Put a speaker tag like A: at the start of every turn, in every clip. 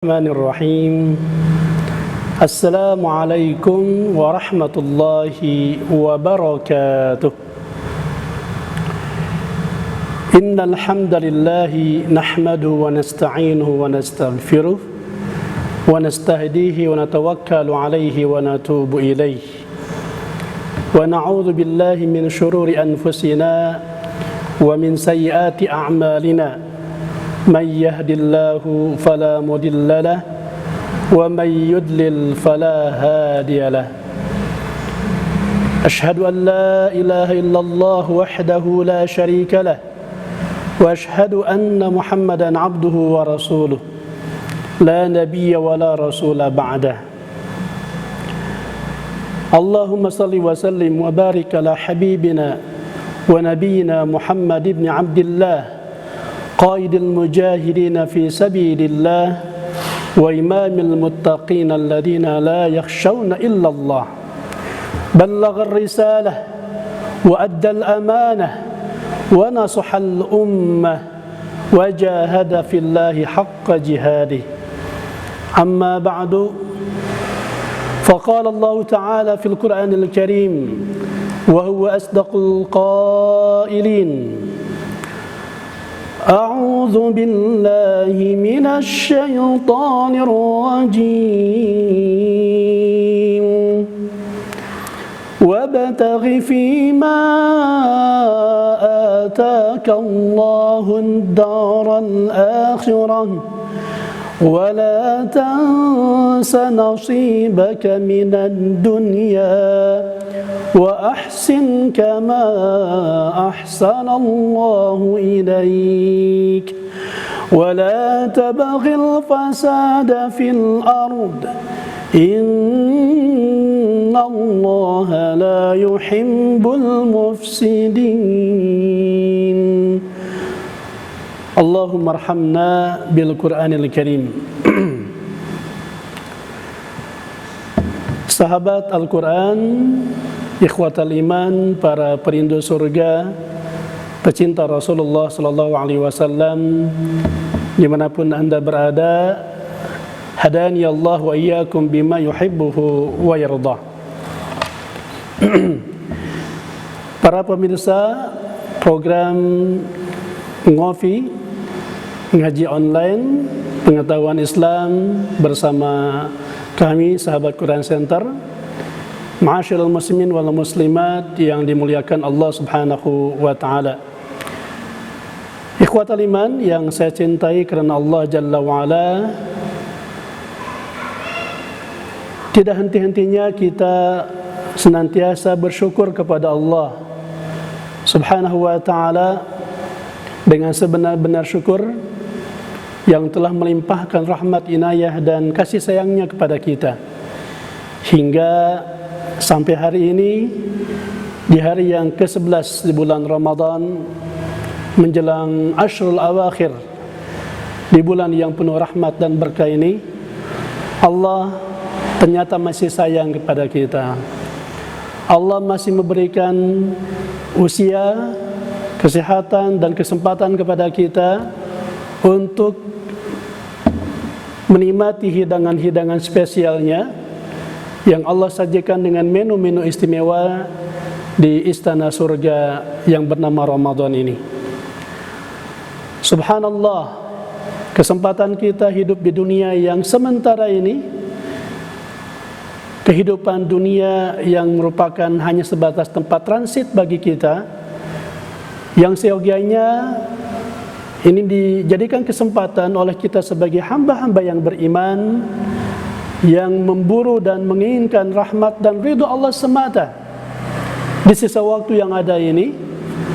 A: Bismillahirrahmanirrahim. Assalamualaikum warahmatullahi wabarakatuh. Innal hamdalillahi nahmaduhu wa nasta'inuhu wa nastaghfiruh wa nastahdihi wa natawakkalu alayhi wa natubu ilayhi. Wa na'udzu billahi min shururi anfusina wa min sayyiati a'malina. من يهد الله فلا مضل له ومن يضلل فلا هادي له أشهد أن لا إله إلا الله وحده لا شريك له وأشهد أن محمدا عبده ورسوله لا نبي ولا رسول بعده اللهم صل وسلم وبارك على حبيبنا ونبينا محمد بن عبد الله قائد المجاهدين في سبيل الله وإمام المتقين الذين لا يخشون إلا الله بلغ الرسالة وأدى الأمانة ونصح الأمة وجاهد في الله حق جهاده أما بعد فقال الله تعالى في القرآن الكريم وهو أصدق القائلين أعوذ بالله من الشيطان الرجيم وابتغ فيما آتاك الله الدار الآخرة ولا تنس نصيبك من الدنيا وأحسن كما أحسن الله إليك ولا تبغ الفساد في الأرض إن الله لا يحب المفسدين اللهم ارحمنا بالقرآن الكريم. Sahabat Al-Quran, ikhwatal iman, para perindu surga, pecinta Rasulullah sallallahu alaihi wasallam, dimanapun Anda berada, hadani Allah wa iyyakum bima yuhibbuhu wa yardah. Para pemirsa program Ngopi, ngaji online, pengetahuan Islam bersama kami sahabat Quran Center, ma'asyiral muslimin wal muslimat yang dimuliakan Allah Subhanahu wa taala. Ikhwatal iman yang saya cintai karena Allah Jalla wa ala, tidak henti-hentinya kita senantiasa bersyukur kepada Allah Subhanahu wa taala dengan sebenar-benar syukur yang telah melimpahkan rahmat, inayah dan kasih sayangnya kepada kita hingga sampai hari ini, di hari yang ke-11 di bulan Ramadan menjelang Ashrul Awakhir, di bulan yang penuh rahmat dan berkah ini, Allah ternyata masih sayang kepada kita. Allah masih memberikan usia, kesehatan dan kesempatan kepada kita untuk menikmati hidangan-hidangan spesialnya yang Allah sajikan dengan menu-menu istimewa di istana surga yang bernama Ramadan ini. Subhanallah, kesempatan kita hidup di dunia yang sementara ini, kehidupan dunia yang merupakan hanya sebatas tempat transit bagi kita, yang seyogianya ini dijadikan kesempatan oleh kita sebagai hamba-hamba yang beriman, yang memburu dan menginginkan rahmat dan ridho Allah semata di sisa waktu yang ada ini,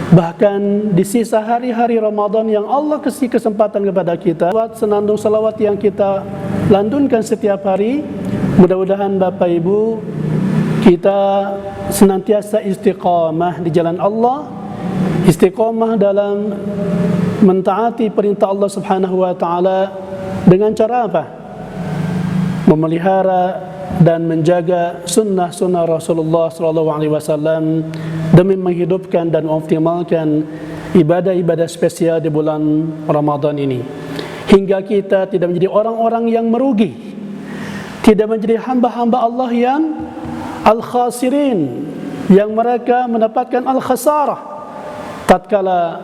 A: bahkan di sisa hari-hari Ramadan yang Allah kasih kesempatan kepada kita. Senandung salawat yang kita lantunkan setiap hari, mudah-mudahan Bapak Ibu kita senantiasa istiqamah di jalan Allah, istiqamah dalam mentaati perintah Allah Subhanahu wa taala dengan cara apa? Memelihara dan menjaga sunnah-sunnah Rasulullah sallallahu alaihi wasallam demi menghidupkan dan mengoptimalkan ibadah-ibadah spesial di bulan Ramadan ini. hingga kita tidak menjadi orang-orang yang merugi, tidak menjadi hamba-hamba Allah yang al-khasirin, yang mereka mendapatkan al-khasarah tatkala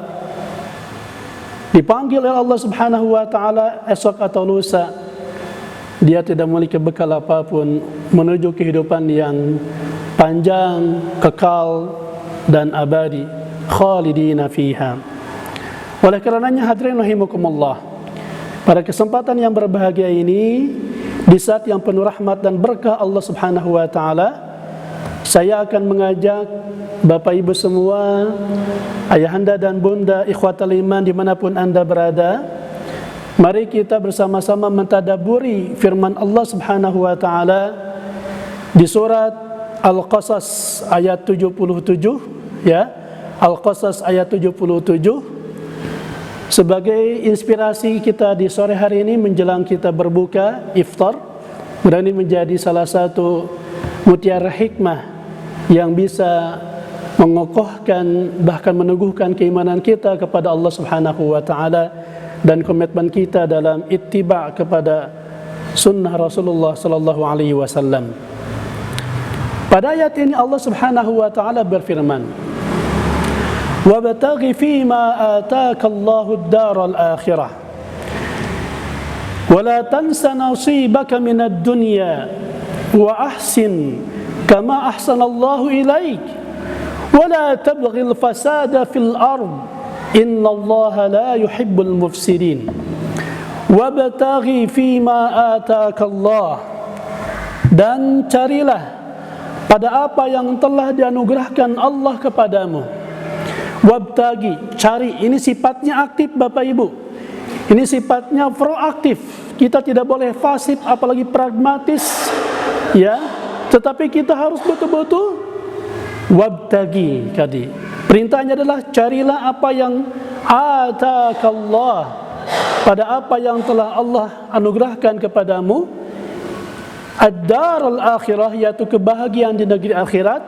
A: dipanggil oleh Allah Subhanahu wa taala esok atau lusa. Dia tidak memiliki bekal apapun menuju kehidupan yang panjang, kekal dan abadi, khalidina fiha. Oleh karenanya hadirin rahimakumullah, pada kesempatan yang berbahagia ini, di saat yang penuh rahmat dan berkah Allah Subhanahu wa taala, saya akan mengajak Bapak Ibu semua, ayahanda dan bunda, ikhwatal iman dimanapun anda berada, mari kita bersama-sama mentadaburi firman Allah Subhanahu wa taala di surat Al-Qasas ayat 77, ya. Al-Qasas ayat 77 sebagai inspirasi kita di sore hari ini menjelang kita berbuka iftar. Mudah ini menjadi salah satu mutiara hikmah yang bisa mengokohkan bahkan meneguhkan keimanan kita kepada Allah Subhanahu wa taala dan komitmen kita dalam ittiba kepada sunnah Rasulullah sallallahu alaihi wasallam. Pada ayat ini Allah Subhanahu wa taala berfirman, "Wabtaghi fima ataka Allahu ad-daral akhirah wa la tansa nasibaka minad dunya wa ahsin kama ahsana Allahu ilaik wa la tabghil fasada fil ard innallaha la yuhibbul mufsidin." Wabtaghi fima ataka Allah, dan carilah pada apa yang telah dianugerahkan Allah kepadamu. Wabtagi, cari, ini sifatnya aktif Bapak Ibu. Ini sifatnya proaktif. Kita tidak boleh fasif apalagi pragmatis, ya. Tetapi kita harus betul-betul wabtagi tadi. Perintahnya adalah carilah apa yang atakallah, pada apa yang telah Allah anugerahkan kepadamu. Ad-darul akhirah, yaitu kebahagiaan di negeri akhirat.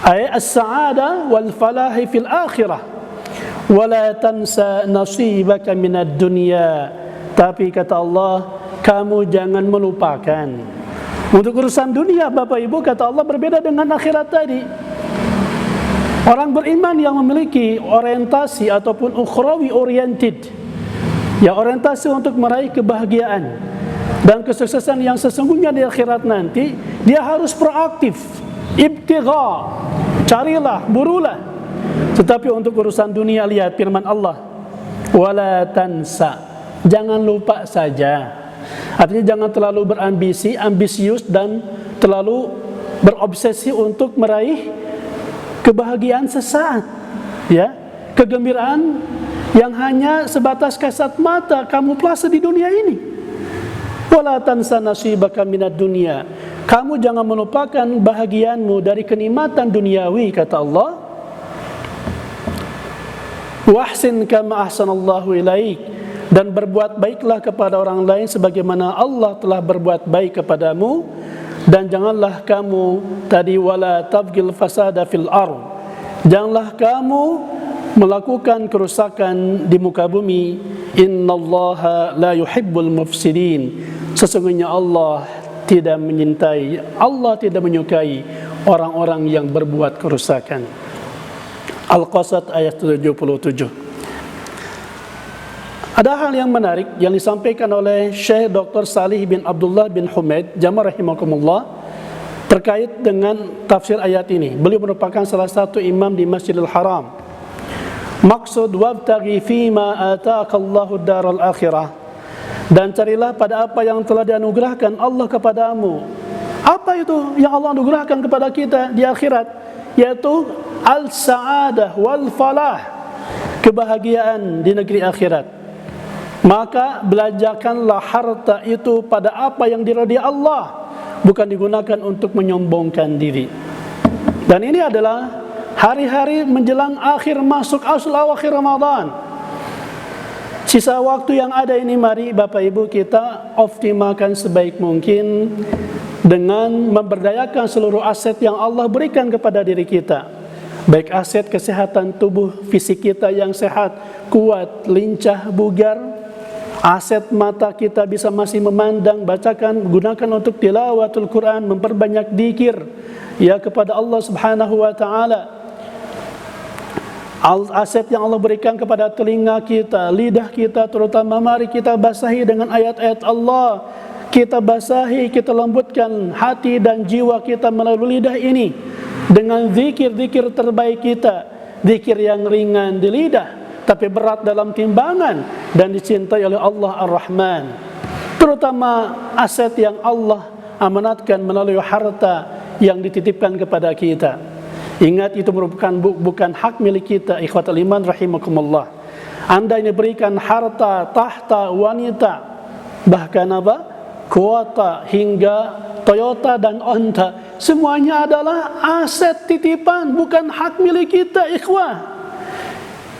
A: Ay as-sa'ada wal falahi fil akhirah. Wala tansa nasibaka minad dunya. Tapi kata Allah, kamu jangan melupakan. Untuk urusan dunia Bapak Ibu, kata Allah, berbeda dengan akhirat tadi. Orang beriman yang memiliki orientasi ataupun ukhrawi oriented, ya, orientasi untuk meraih kebahagiaan dan kesuksesan yang sesungguhnya di akhirat nanti, dia harus proaktif, ibtigha, carilah, burulah. Tetapi untuk urusan dunia, lihat firman Allah, wala tansa, jangan lupa saja. Artinya jangan terlalu berambisi, ambisius dan terlalu berobsesi untuk meraih kebahagiaan sesaat, ya, kegembiraan yang hanya sebatas kasat mata kamu pelasa di dunia ini. Wala tansa nasibaka minad dunya, kamu jangan melupakan bahagianmu dari kenikmatan duniawi, kata Allah. Wahsin kama ahsanallahu ilaik, dan berbuat baiklah kepada orang lain sebagaimana Allah telah berbuat baik kepadamu. Dan janganlah kamu tadi wala tabghil fasada fil ard, janganlah kamu melakukan kerusakan di muka bumi. Innallaha la yuhibbul mufsidin, sesungguhnya Allah tidak menyintai, Allah tidak menyukai orang-orang yang berbuat kerusakan. Al-Qasas ayat 77. Ada hal yang menarik yang disampaikan oleh Syekh Dr. Salih bin Abdullah bin Humaid Jama' rahimakumullah terkait dengan tafsir ayat ini. Beliau merupakan salah satu imam di Masjidil Haram. Maksud wabtaghi fima ataka Allahu daral akhirah, dan carilah pada apa yang telah dianugerahkan Allah kepadamu. Apa itu yang Allah anugerahkan kepada kita di akhirat? Yaitu al-sa'adah wal falah, kebahagiaan di negeri akhirat. Maka belajarkanlah harta itu pada apa yang diridai Allah, bukan digunakan untuk menyombongkan diri. Dan ini adalah hari-hari menjelang akhir masuk akhir Ramadan. Sisa waktu yang ada ini, mari Bapak Ibu kita optimalkan sebaik mungkin dengan memberdayakan seluruh aset yang Allah berikan kepada diri kita. baik aset kesehatan tubuh fisik kita yang sehat, kuat, lincah, bugar, aset mata kita bisa masih memandang, bacakan, gunakan untuk tilawatul Quran, memperbanyak dzikir ya kepada Allah Subhanahu wa taala. Aset yang Allah berikan kepada telinga kita, lidah kita terutama, mari kita basahi dengan ayat-ayat Allah. Kita basahi, kita lembutkan hati dan jiwa kita melalui lidah ini dengan zikir-zikir terbaik kita, zikir yang ringan di lidah tapi berat dalam timbangan dan dicintai oleh Allah Ar-Rahman. Terutama aset yang Allah amanatkan melalui harta yang dititipkan kepada kita. Ingat, itu merupakan bukan hak milik kita, ikhwatul iman rahimakumullah. Anda ini berikan harta, tahta, wanita, bahkan apa? Kuota hingga Toyota dan onta, semuanya adalah aset titipan, bukan hak milik kita, ikhwah.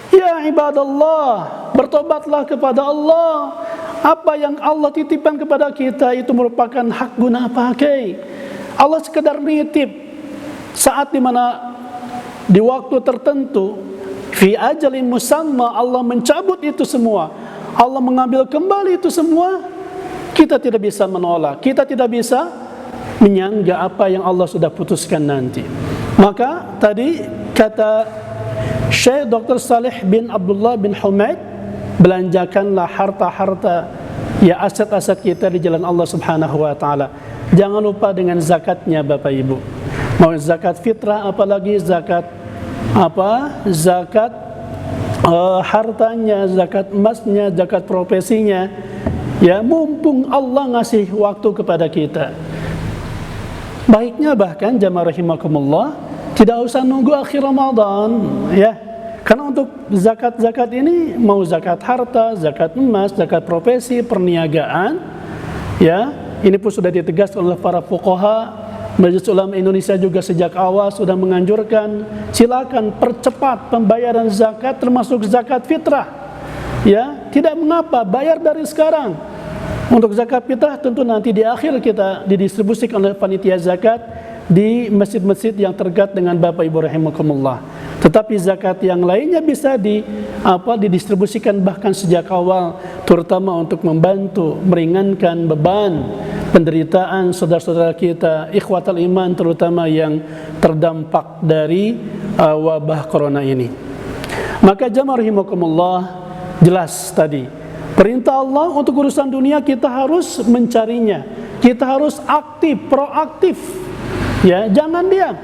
A: Ya ibadallah, bertobatlah kepada Allah. Apa yang Allah titipkan kepada kita itu merupakan hak guna pakai. Allah sekedar nitip saat dimana di waktu tertentu, fi ajalin musamma, Allah mencabut itu semua, Allah mengambil kembali itu semua. Kita tidak bisa menolak, kita tidak bisa menyangga apa yang Allah sudah putuskan nanti. Maka tadi kata Syekh Dr. Saleh bin Abdullah bin Humaid, belanjakanlah harta-harta ya, aset-aset kita di jalan Allah Subhanahu wa taala. Jangan lupa dengan zakatnya Bapak Ibu. Mau zakat fitrah, apalagi zakat zakat hartanya, zakat emasnya, zakat profesinya. Ya, mumpung Allah ngasih waktu kepada kita. Baiknya bahkan jamaah rahimakumullah, tidak usah nunggu akhir Ramadan, ya. Karena untuk zakat-zakat ini, mau zakat harta, zakat emas, zakat profesi, perniagaan, ya, ini pun sudah ditegaskan oleh para fuqaha. Majelis Ulama Indonesia juga sejak awal sudah menganjurkan, silakan percepat pembayaran zakat, termasuk zakat fitrah. Ya, tidak mengapa, bayar dari sekarang. Untuk zakat fitrah tentu nanti di akhir kita didistribusikan oleh panitia zakat di masjid-masjid yang terdekat dengan Bapak Ibu rahimakumullah. Tetapi zakat yang lainnya bisa didistribusikan bahkan sejak awal, terutama untuk membantu meringankan beban penderitaan saudara-saudara kita, ikhwatul iman, terutama yang terdampak dari wabah corona ini. Maka jamaah rahimakumullah, jelas tadi perintah Allah untuk urusan dunia kita harus mencarinya, kita harus aktif, proaktif, ya, jangan diam.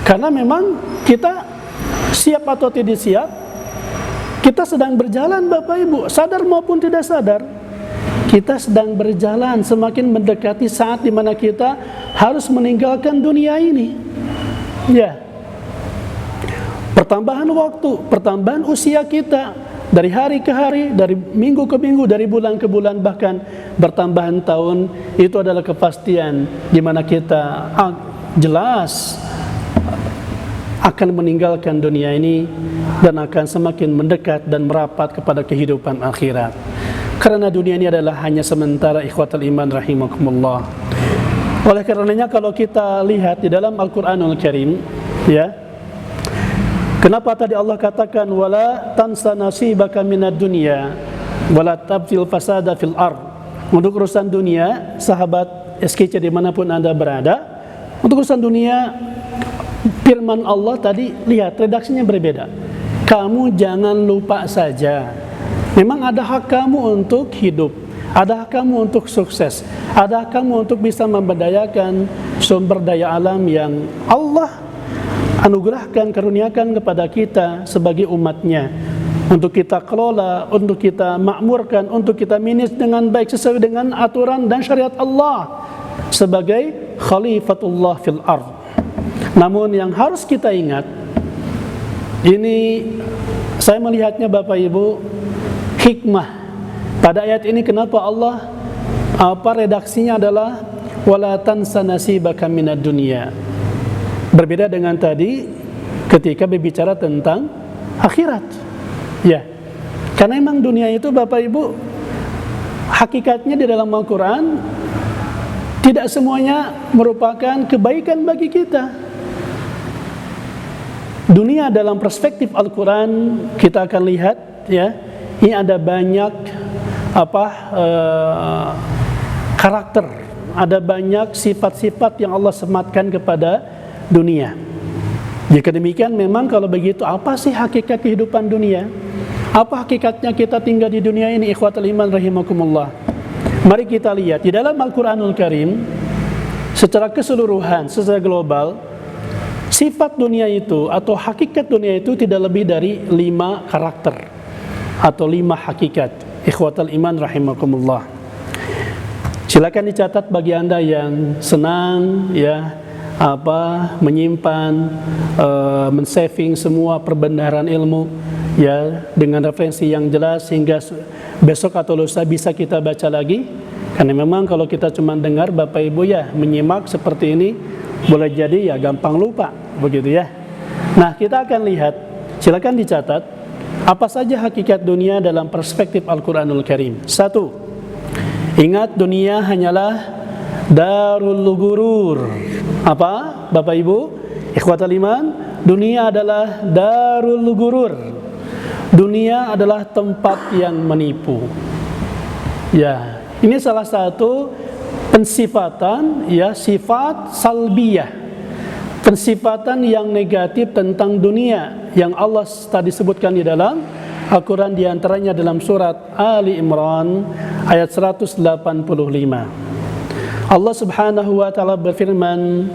A: Karena memang kita siap atau tidak siap, kita sedang berjalan Bapak Ibu, sadar maupun tidak sadar, kita sedang berjalan semakin mendekati saat di mana kita harus meninggalkan dunia ini. Ya, pertambahan waktu, pertambahan usia kita dari hari ke hari, dari minggu ke minggu, dari bulan ke bulan, bahkan bertambahan tahun, itu adalah kepastian di mana kita jelas akan meninggalkan dunia ini dan akan semakin mendekat dan merapat kepada kehidupan akhirat. Karena dunia ini adalah hanya sementara, ikhwatul iman rahimakumullah. Oleh karenanya kalau kita lihat di dalam Al-Qur'anul Karim, ya, kenapa tadi Allah katakan wala tansa nasibaka minad dunya wala tabtil fasada fil ard. Untuk urusan dunia, sahabat SKC dimanapun Anda berada, untuk urusan dunia, firman Allah tadi, lihat redaksinya berbeda. Kamu jangan lupa saja, memang ada hak kamu untuk hidup, ada hak kamu untuk sukses, ada hak kamu untuk bisa memberdayakan sumber daya alam yang Allah anugerahkan, karuniakan kepada kita sebagai umatnya, untuk kita kelola, untuk kita makmurkan, untuk kita manage dengan baik sesuai dengan aturan dan syariat Allah sebagai khalifatullah fil ard. Namun yang harus kita ingat, ini saya melihatnya Bapak Ibu, hikmah pada ayat ini, kenapa Allah redaksinya adalah wala tansa nasibaka minad dunya. Berbeda dengan tadi ketika berbicara tentang akhirat. Ya. Karena memang dunia itu Bapak Ibu, hakikatnya di dalam Al-Qur'an tidak semuanya merupakan kebaikan bagi kita. Dunia dalam perspektif Al-Quran kita akan lihat, ya, ini ada banyak karakter, ada banyak sifat-sifat yang Allah sematkan kepada dunia. Jika demikian, memang kalau begitu, apa sih hakikat kehidupan dunia? Apa hakikatnya kita tinggal di dunia ini, ikhwatul iman rahimakumullah? Mari kita lihat di dalam Al-Quranul Karim secara keseluruhan, secara global, sifat dunia itu atau hakikat dunia itu tidak lebih dari 5 karakter atau 5 hakikat. Ikhwatul iman rahimakumullah. Silakan dicatat bagi Anda yang senang, ya, menyimpan, mensaving semua perbendaharaan ilmu, ya, dengan referensi yang jelas sehingga besok atau lusa bisa kita baca lagi. Karena memang kalau kita cuma dengar Bapak Ibu, ya, menyimak seperti ini, boleh jadi ya gampang lupa, begitu ya. Nah, kita akan lihat, silakan dicatat apa saja hakikat dunia dalam perspektif Al-Quranul Karim. 1. Ingat, dunia hanyalah darul ghurur. Apa, Bapak Ibu, ikhwatul iman? Dunia adalah darul ghurur. Dunia adalah tempat yang menipu. Ya, ini salah satu pensifatan, ya, sifat salbiyah, pensifatan yang negatif tentang dunia yang Allah tadi sebutkan di dalam Al-Quran, diantaranya dalam surat Ali Imran ayat 185. Allah subhanahu wa ta'ala berfirman,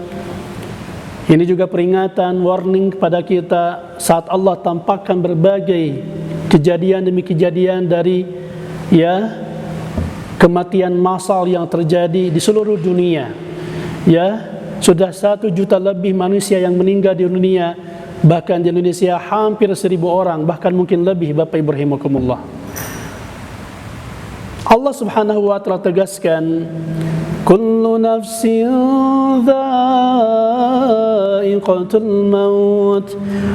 A: ini juga peringatan, warning kepada kita saat Allah tampakkan berbagai kejadian demi kejadian dari, ya, kematian massal yang terjadi di seluruh dunia. Ya, sudah 1 juta lebih manusia yang meninggal di dunia, bahkan di Indonesia hampir 1.000 orang, bahkan mungkin lebih, Bapak Ibu rahimakumullah. Allah subhanahu wa ta'ala tegaskan, kullu nafsin dha'iqatul maut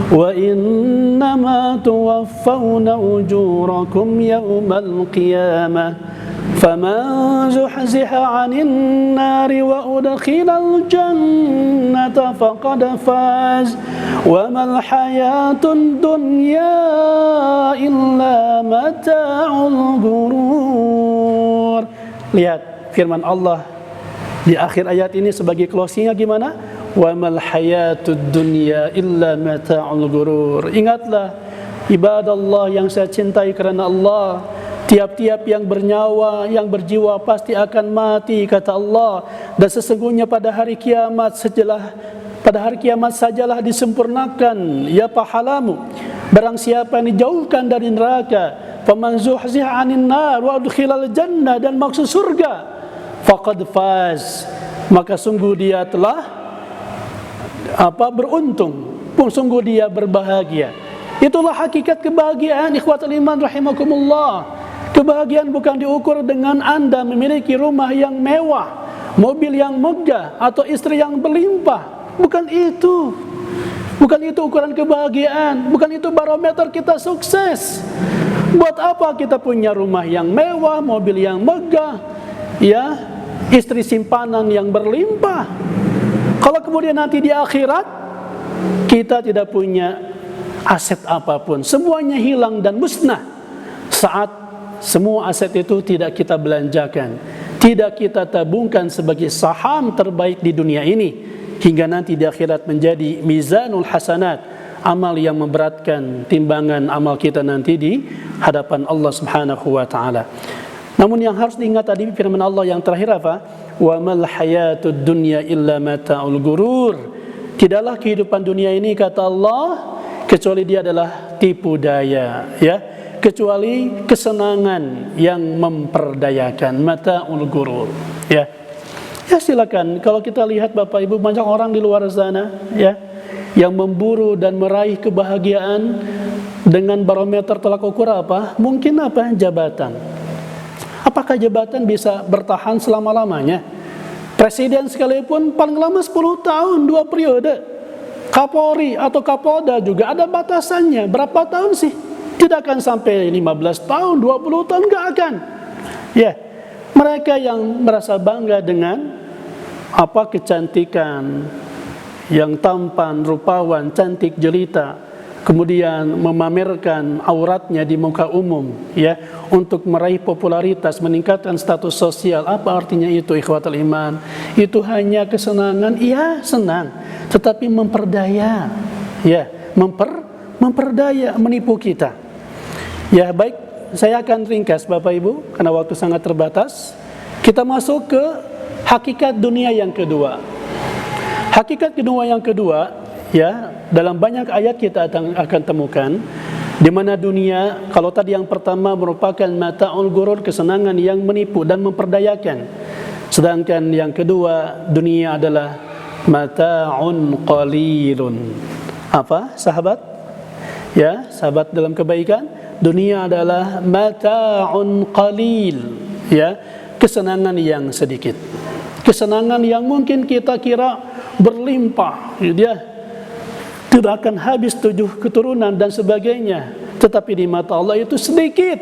A: wa innama tuwaffawna ujurakum yawmal qiyamah faman zuhziha 'anil nari wa udkhilal jannata faqad faz wa mal hayatud dunya illa mata'ul ghurur. Lihat firman Allah di akhir ayat ini sebagai closingnya gimana? Wa mal hayatud dunya illa mata'ul ghurur. Ingatlah ibadallah yang saya cintai karena Allah, tiap-tiap yang bernyawa, yang berjiwa pasti akan mati, kata Allah. Dan sesungguhnya pada hari kiamat sajalah disempurnakan, ya, pahalamu. Barang siapa yang dijauhkan dari neraka, faman zuhziha 'anil nar wa udkhilal jannah, dan maksud surga, faqad faz, maka sungguh dia telah beruntung, sungguh dia berbahagia. Itulah hakikat kebahagiaan, ikhwatul iman rahimakumullah. Kebahagiaan bukan diukur dengan Anda memiliki rumah yang mewah, mobil yang megah, atau istri yang berlimpah. Bukan itu. Bukan itu ukuran kebahagiaan. Bukan itu barometer kita sukses. Buat apa kita punya rumah yang mewah, mobil yang megah, ya, istri simpanan yang berlimpah, kalau kemudian nanti di akhirat kita tidak punya aset apapun, semuanya hilang dan musnah saat semua aset itu tidak kita belanjakan, tidak kita tabungkan sebagai saham terbaik di dunia ini, hingga nanti di akhirat menjadi mizanul hasanat, amal yang memberatkan timbangan amal kita nanti di hadapan Allah subhanahu wa ta'ala. Namun yang harus diingat tadi firman Allah yang terakhir apa? Wa mal hayatud dunya illa mata'ul ghurur. Tidaklah kehidupan dunia ini, kata Allah, kecuali dia adalah tipu daya, ya, kecuali kesenangan yang memperdayakan, mata'ul ghurur, ya. Ya, silakan kalau kita lihat Bapak Ibu, banyak orang di luar sana, ya, yang memburu dan meraih kebahagiaan dengan barometer tolak ukur apa? Mungkin apa? Jabatan. Apakah jabatan bisa bertahan selama-lamanya? Presiden sekalipun paling lama 10 tahun, 2 periode. Kapolri atau Kapolda juga ada batasannya. Berapa tahun sih? Tidak akan sampai 15 tahun, 20 tahun, enggak akan. Ya, mereka yang merasa bangga dengan kecantikan, yang tampan, rupawan, cantik, jelita, kemudian memamerkan auratnya di muka umum, ya, untuk meraih popularitas, meningkatkan status sosial. Apa artinya itu, ikhwatul iman? Itu hanya kesenangan, iya senang, tetapi memperdaya, ya, memperdaya, menipu kita. Ya, baik, saya akan ringkas Bapak Ibu karena waktu sangat terbatas. Kita masuk ke hakikat dunia yang kedua. Hakikat kedua yang kedua, ya, dalam banyak ayat kita akan temukan di mana dunia, kalau tadi yang pertama merupakan mata'ul ghurur, kesenangan yang menipu dan memperdayakan. Sedangkan yang kedua, dunia adalah mata'un qalilun. Apa, sahabat? Ya, sahabat dalam kebaikan, dunia adalah mata'un qalil, ya, kesenangan yang sedikit. Kesenangan yang mungkin kita kira berlimpah, ya, tidak akan habis 7 keturunan dan sebagainya, tetapi di mata Allah itu sedikit,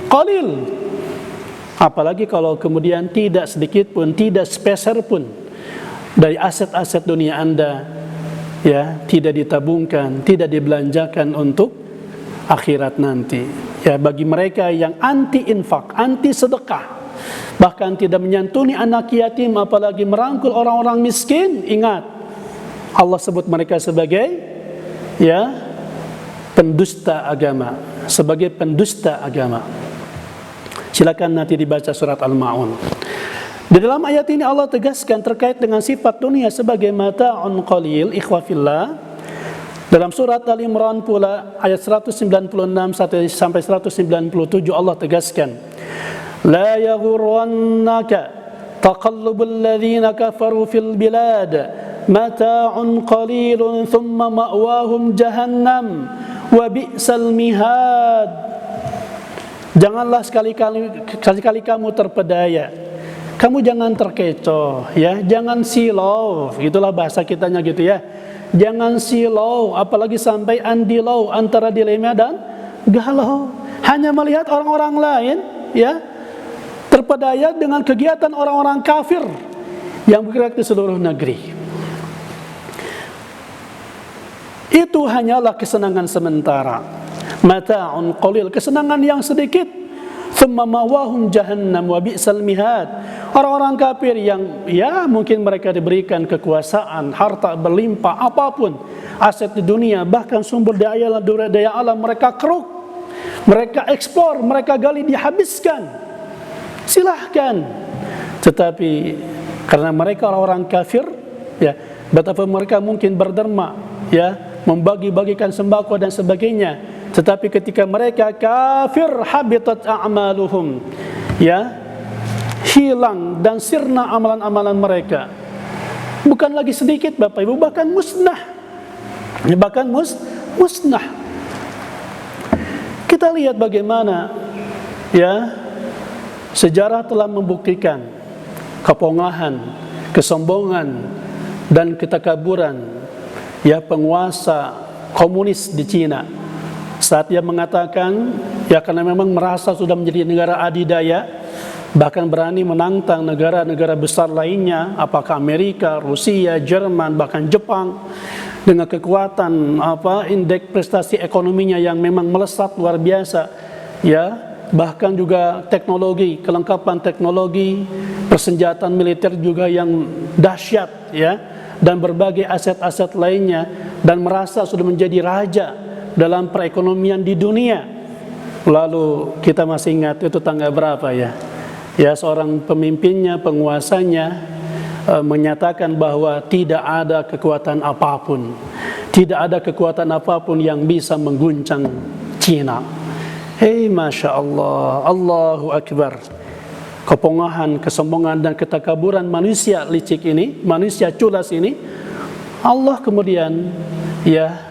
A: qalil. Apalagi kalau kemudian tidak sedikit pun, tidak sepeser pun dari aset-aset dunia Anda, ya, tidak ditabungkan, tidak dibelanjakan untuk akhirat nanti. Ya, bagi mereka yang anti infak, anti sedekah, bahkan tidak menyantuni anak yatim, apalagi merangkul orang-orang miskin, ingat, Allah sebut mereka sebagai, ya, pendusta agama, sebagai pendusta agama. Silakan nanti dibaca surat Al-Ma'un. Di dalam ayat ini Allah tegaskan terkait dengan sifat dunia sebagai mata'un qalil, ikhwa fillah. Dalam surat Al-Imran pula ayat 196 sampai 197 Allah tegaskan, la yaghurrannaka taqallubul ladzina kafaru fil bilad mata'un qalilun thumma ma'wahum jahannam wa bi'sal mihad. Janganlah sekali-kali kamu terpedaya, kamu jangan terkecoh, ya, jangan silau, gitulah bahasa kitanya gitu, ya. Jangan silau, apalagi sampai andilau, antara dilema dan galau, hanya melihat orang-orang lain, ya, terpedaya dengan kegiatan orang-orang kafir yang bergerak di seluruh negeri. Itu hanyalah kesenangan sementara, mata'un qalil, kesenangan yang sedikit. Thumma ma'wahum jahannam wa bi'sal mihad. Orang-orang kafir yang, ya, mungkin mereka diberikan kekuasaan, harta berlimpah, apapun, aset di dunia, bahkan sumber daya alam mereka keruk, mereka ekspor, mereka gali, dihabiskan. Silahkan. Tetapi karena mereka orang-orang kafir, ya, betapa mereka mungkin berderma, ya, membagi-bagikan sembako dan sebagainya. Tetapi ketika mereka kafir, habitat a'maluhum, ya, hilang dan sirna amalan-amalan mereka. Bukan lagi sedikit Bapak Ibu, bahkan musnah. Bahkan musnah. Kita lihat bagaimana, ya, sejarah telah membuktikan kepongahan, kesombongan dan ketakaburan, ya, penguasa komunis di Cina. Saat dia mengatakan, ya, karena memang merasa sudah menjadi negara adidaya, bahkan berani menantang negara-negara besar lainnya, apakah Amerika, Rusia, Jerman, bahkan Jepang, dengan kekuatan indeks prestasi ekonominya yang memang melesat luar biasa, ya, bahkan juga teknologi, kelengkapan teknologi, persenjataan militer juga yang dahsyat, ya, dan berbagai aset-aset lainnya, dan merasa sudah menjadi raja dalam perekonomian di dunia. Lalu kita masih ingat itu tanggal berapa, ya? Ya, seorang pemimpinnya, penguasanya menyatakan bahwa tidak ada kekuatan apapun, tidak ada kekuatan apapun yang bisa mengguncang Cina. Hei, Masya Allah, Allahu Akbar. Kepongahan, kesombongan dan ketakaburan manusia licik ini, manusia culas ini, Allah kemudian, ya,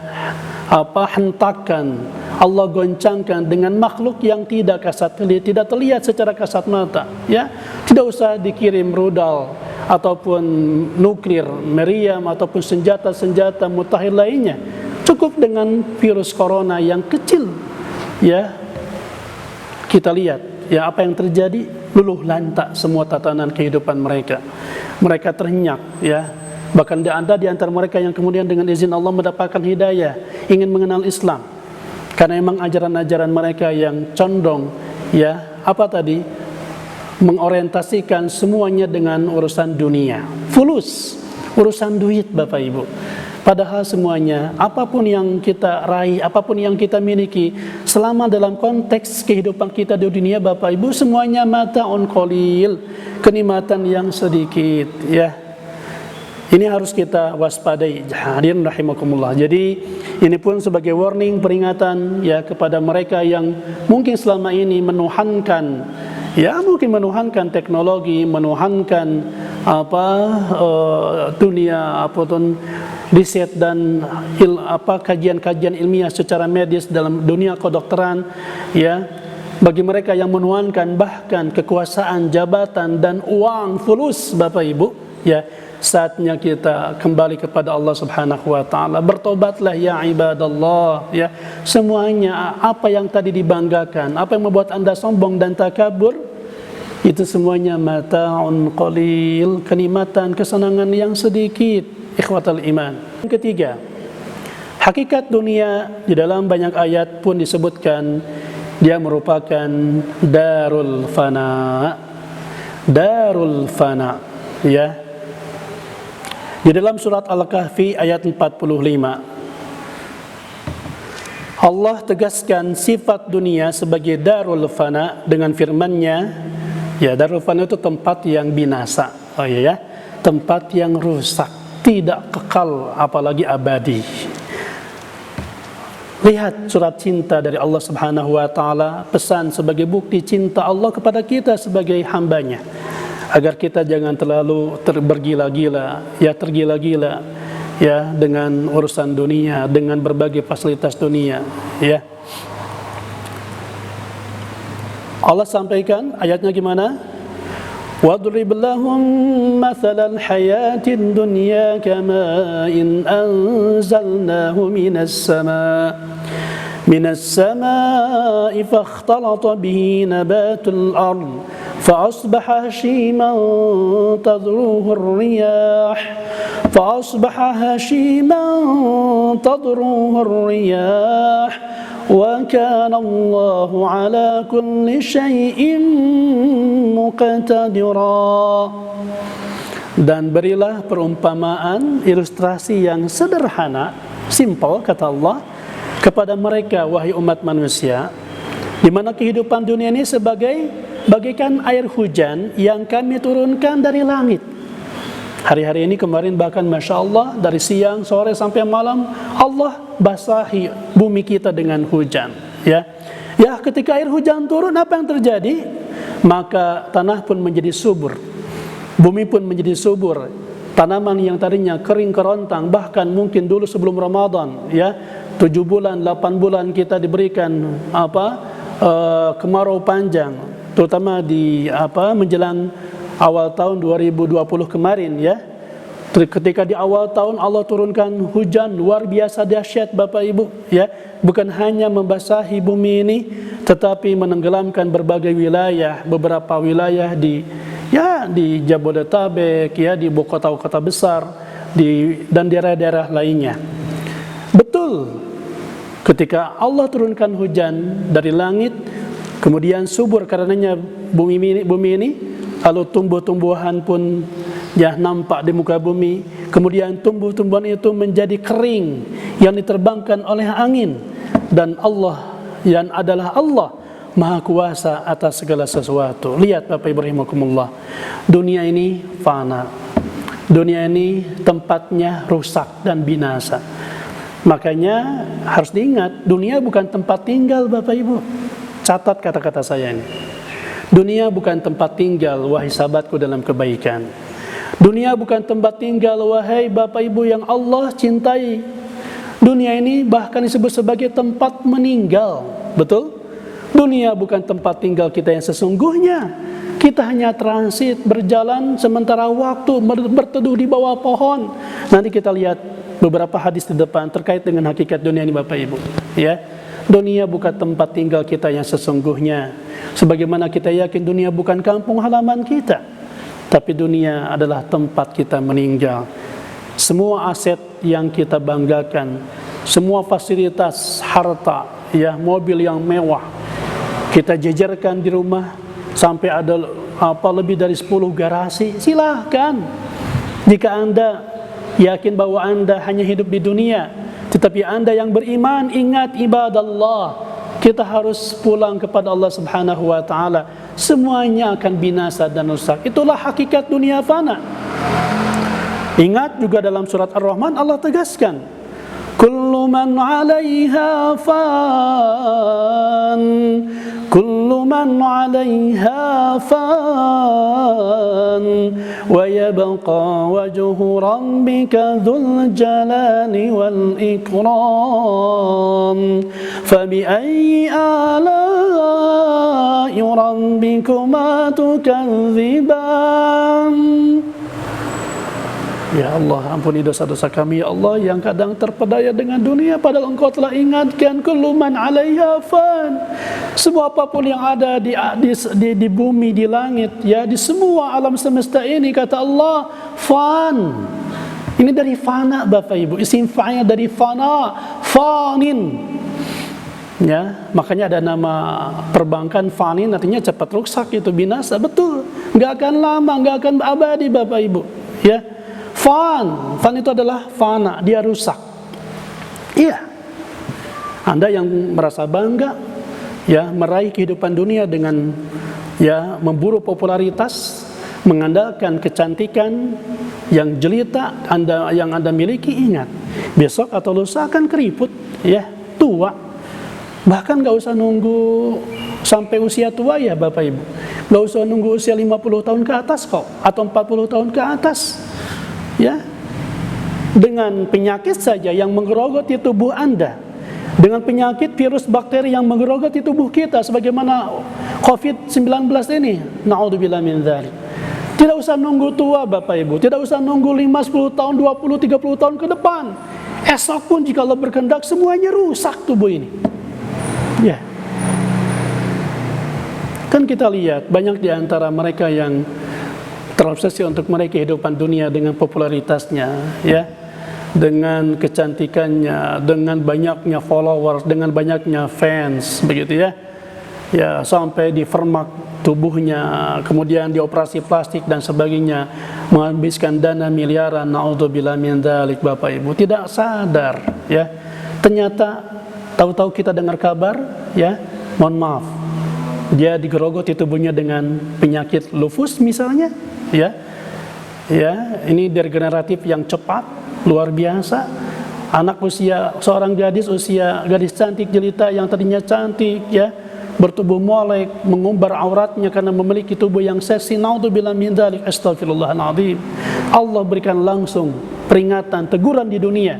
A: hentakan, Allah goncangkan dengan makhluk yang tidak terlihat secara kasat mata, ya. Tidak usah dikirim rudal ataupun nuklir, meriam ataupun senjata-senjata mutakhir lainnya. Cukup dengan virus corona yang kecil, ya. Kita lihat, ya, apa yang terjadi, luluh lantak semua tatanan kehidupan mereka. Mereka terhenyak, ya. Bahkan ada di antara mereka yang kemudian dengan izin Allah mendapatkan hidayah, ingin mengenal Islam. Karena memang ajaran-ajaran mereka yang condong, ya, apa tadi? Mengorientasikan semuanya dengan urusan dunia. Fulus, urusan duit Bapak Ibu. Padahal semuanya, apapun yang kita raih, apapun yang kita miliki, selama dalam konteks kehidupan kita di dunia Bapak Ibu, semuanya mata'un qalil, kenikmatan yang sedikit, ya. Ini harus kita waspadai. Hadirin rahimakumullah. Jadi ini pun sebagai warning, peringatan ya kepada mereka yang mungkin selama ini menuhankan, ya mungkin menuhankan teknologi, menuhankan dunia apapun riset dan kajian-kajian ilmiah secara medis dalam dunia kedokteran, ya. Bagi mereka yang menuhankan bahkan kekuasaan, jabatan dan uang fulus Bapak Ibu, ya, saatnya kita kembali kepada Allah Subhanahu wa taala. Bertobatlah ya ibadallah, ya. Semuanya apa yang tadi dibanggakan, apa yang membuat Anda sombong dan takabur, itu semuanya mata'un qalil, kenikmatan, kesenangan yang sedikit. Ikhwatal iman. Yang ketiga, hakikat dunia di dalam banyak ayat pun disebutkan dia merupakan darul fana. Darul fana, ya. Di dalam surat Al-Kahfi ayat 45, Allah tegaskan sifat dunia sebagai darul fana dengan firman-Nya, ya, darul fana itu tempat yang binasa. Oh iya ya, tempat yang rusak, tidak kekal apalagi abadi. Lihat surat cinta dari Allah Subhanahu wa taala, pesan sebagai bukti cinta Allah kepada kita sebagai hambanya, agar kita jangan terlalu tergila-gila ya dengan urusan dunia, dengan berbagai fasilitas dunia, ya. Allah sampaikan ayatnya gimana? وَاضْرِبْ لَهُمْ مَثَلَ الْحَيَاةِ الدُّنْيَا كَمَاءٍ أَنزَلْنَاهُ مِنَ السَّمَاءِ فَاخْتَلَطَ بِهِ نَبَاتُ الْأَرْضِ فَأَصْبَحَ هَشِيمًا تَذْرُوهُ الرِّيَاحُ وَكَانَ اللَّهُ عَلَى كُلِّ شَيْءٍ مُقْتَدِرًا. Dan berilah perumpamaan, ilustrasi yang sederhana, simple kata Allah, kepada mereka wahai umat manusia, di mana kehidupan dunia ini bagaikan air hujan yang kami turunkan dari langit. Hari-hari ini kemarin bahkan Masya Allah dari siang, sore sampai malam Allah basahi bumi kita dengan hujan, ya. Ya, ketika air hujan turun apa yang terjadi? Maka tanah pun menjadi subur, bumi pun menjadi subur. Tanaman yang tadinya kering kerontang, bahkan mungkin dulu sebelum Ramadan, ya, 7 bulan, 8 bulan kita diberikan kemarau panjang, terutama di menjelang awal tahun 2020 kemarin, ya. Ketika di awal tahun Allah turunkan hujan luar biasa dahsyat Bapak Ibu, ya. Bukan hanya membasahi bumi ini, tetapi menenggelamkan berbagai wilayah, beberapa wilayah di Jabodetabek, ya, di kota-kota besar, dan daerah-daerah lainnya. Betul, ketika Allah turunkan hujan dari langit, kemudian subur karenanya bumi ini, lalu tumbuh-tumbuhan pun ya nampak di muka bumi. Kemudian tumbuh-tumbuhan itu menjadi kering yang diterbangkan oleh angin. Dan Allah yang adalah Allah Maha Kuasa atas segala sesuatu. Lihat Bapak Ibu rahimakumullah, dunia ini fana, dunia ini tempatnya rusak dan binasa. Makanya harus diingat, dunia bukan tempat tinggal Bapak Ibu. Catat kata-kata saya ini. Dunia bukan tempat tinggal wahai sahabatku dalam kebaikan. Dunia bukan tempat tinggal wahai Bapak Ibu yang Allah cintai. Dunia ini bahkan disebut sebagai tempat meninggal. Betul? Dunia bukan tempat tinggal kita yang sesungguhnya. Kita hanya transit, berjalan sementara waktu, berteduh di bawah pohon. Nanti kita lihat beberapa hadis di depan terkait dengan hakikat dunia ini Bapak Ibu, ya. Dunia bukan tempat tinggal kita yang sesungguhnya. Sebagaimana kita yakin dunia bukan kampung halaman kita, tapi dunia adalah tempat kita meninggal. semua aset yang kita banggakan, semua fasilitas harta, ya, mobil yang mewah kita jejerkan di rumah sampai ada lebih dari 10 garasi, silahkan. Jika Anda yakin bahwa Anda hanya hidup di dunia, tetapi Anda yang beriman, ingat ibadallah, kita harus pulang kepada Allah Subhanahu wa taala. Semuanya akan binasa dan rusak. Itulah hakikat dunia fana. Ingat juga dalam surat Ar-Rahman Allah tegaskan, kullu man 'alaiha fan, kullu man 'alaiha fan, wa yabqa wajhu rabbika dzul jalali wal ikram, fabi ayyi ala'i rabbikuma tukadziban. Ya Allah, ampuni dosa-dosa kami, ya Allah, yang kadang terpedaya dengan dunia, padahal Engkau telah ingatkan, kullu man 'alaiha fan. Semua apapun yang ada di bumi, di langit, ya, di semua alam semesta ini, kata Allah, fan. Ini dari fana, Bapak Ibu. Isim fa'ilnya dari fana, fanin. Ya, makanya ada nama perbankan fanin, artinya cepat rusak, itu binasa. Betul, nggak akan lama, nggak akan abadi, Bapak Ibu. Ya, fan itu adalah fana, dia rusak. Iya, Anda yang merasa bangga, ya, meraih kehidupan dunia dengan, ya, memburu popularitas, mengandalkan kecantikan yang jelita yang Anda miliki, ingat, besok atau lusa akan keriput, ya, tua. Bahkan gak usah nunggu sampai usia tua, ya Bapak Ibu. Gak usah nunggu usia 50 tahun ke atas kok, atau 40 tahun ke atas. Ya, dengan penyakit saja yang menggerogoti tubuh Anda, dengan penyakit virus bakteri yang menggerogoti tubuh kita, sebagaimana COVID-19 ini, na'udzubillah min dzalik. Tidak usah nunggu tua, Bapak Ibu. Tidak usah nunggu 5, 10 tahun, 20, 30 tahun ke depan. Esok pun jika Allah berkehendak, semuanya rusak tubuh ini. Ya, kan kita lihat banyak di antara mereka yang terobsesi untuk meraih kehidupan dunia dengan popularitasnya, ya, dengan kecantikannya, dengan banyaknya followers, dengan banyaknya fans, begitu ya. Ya, sampai difermak tubuhnya, kemudian dioperasi plastik dan sebagainya, menghabiskan dana miliaran, naudzubillah min dzalik, Bapak Ibu, tidak sadar, ya. Ternyata tahu-tahu kita dengar kabar, ya, mohon maaf, dia digerogoti tubuhnya dengan penyakit lupus misalnya, ya, ya, ini degeneratif yang cepat, luar biasa. Anak usia, seorang gadis cantik jelita yang tadinya cantik, ya, bertubuh molek, mengumbar auratnya karena memiliki tubuh yang seksi, naudzubillah min dzalik, astagfirullahaladzim. Allah berikan langsung peringatan, teguran di dunia.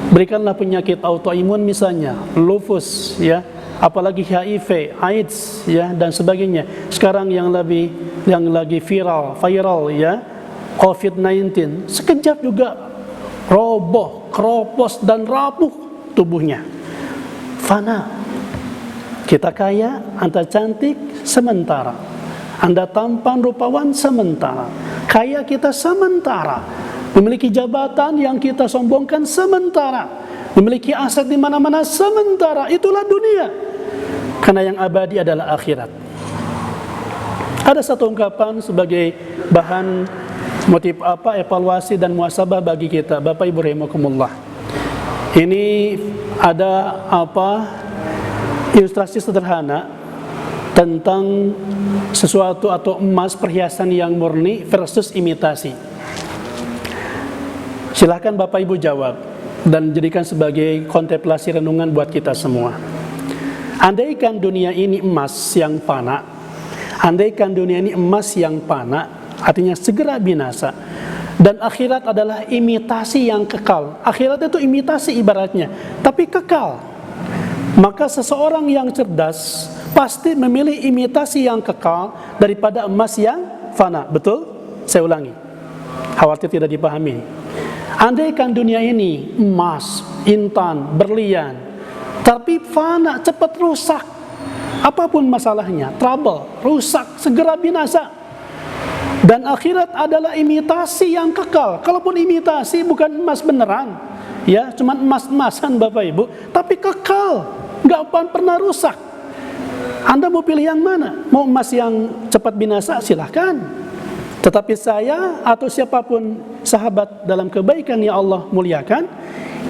A: Berikanlah penyakit autoimun misalnya, lupus, ya, apalagi HIV, AIDS, ya, dan sebagainya. Sekarang yang lagi viral, ya, COVID-19, sekejap juga roboh, keropos dan rapuh tubuhnya. Fana. Kita kaya, Anda cantik sementara. Anda tampan rupawan sementara. Kaya kita sementara. Memiliki jabatan yang kita sombongkan sementara. Memiliki aset di mana-mana sementara. Itulah dunia. Karena yang abadi adalah akhirat. Ada satu ungkapan sebagai bahan motif evaluasi dan muhasabah bagi kita, Bapak Ibu rahimakumullah. Ini ada ilustrasi sederhana tentang sesuatu atau emas, perhiasan yang murni versus imitasi. Silahkan Bapak Ibu jawab dan jadikan sebagai kontemplasi renungan buat kita semua. Andaikan dunia ini emas yang fana, andaikan dunia ini emas yang fana, artinya segera binasa, dan akhirat adalah imitasi yang kekal. Akhirat itu imitasi ibaratnya, tapi kekal. Maka seseorang yang cerdas pasti memilih imitasi yang kekal daripada emas yang fana. Betul? Saya ulangi, khawatir tidak dipahami. Andaikan dunia ini emas, intan, berlian, tapi fana, cepat rusak. Apapun masalahnya, trouble, rusak, segera binasa. Dan akhirat adalah imitasi yang kekal. Kalaupun imitasi bukan emas beneran, ya, cuma emas-emasan Bapak Ibu, tapi kekal, nggak akan pernah rusak. Anda mau pilih yang mana? Mau emas yang cepat binasa, silahkan. Tetapi saya atau siapapun sahabat dalam kebaikan yang Allah muliakan,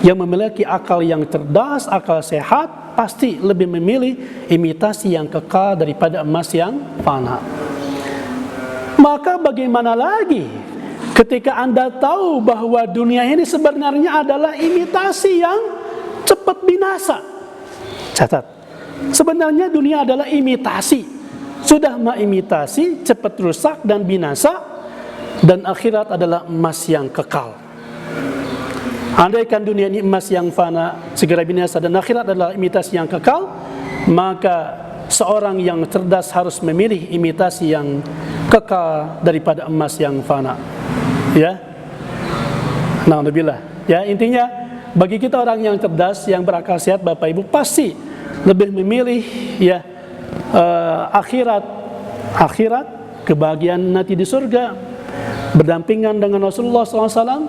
A: yang memiliki akal yang cerdas, akal sehat, pasti lebih memilih imitasi yang kekal daripada emas yang fana. Maka bagaimana lagi ketika Anda tahu bahwa dunia ini sebenarnya adalah imitasi yang cepat binasa. Catat, sebenarnya dunia adalah imitasi. Sudah mengimitasi, cepat rusak dan binasa. Dan akhirat adalah emas yang kekal. Andaikan dunia ini emas yang fana, segera binasa, dan akhirat adalah imitasi yang kekal, maka seorang yang cerdas harus memilih imitasi yang kekal daripada emas yang fana. Ya, na'udzubillah. Ya, intinya bagi kita orang yang cerdas, yang berakal sehat, Bapak Ibu, pasti lebih memilih ya akhirat, kebahagiaan nanti di surga, berdampingan dengan Rasulullah SAW,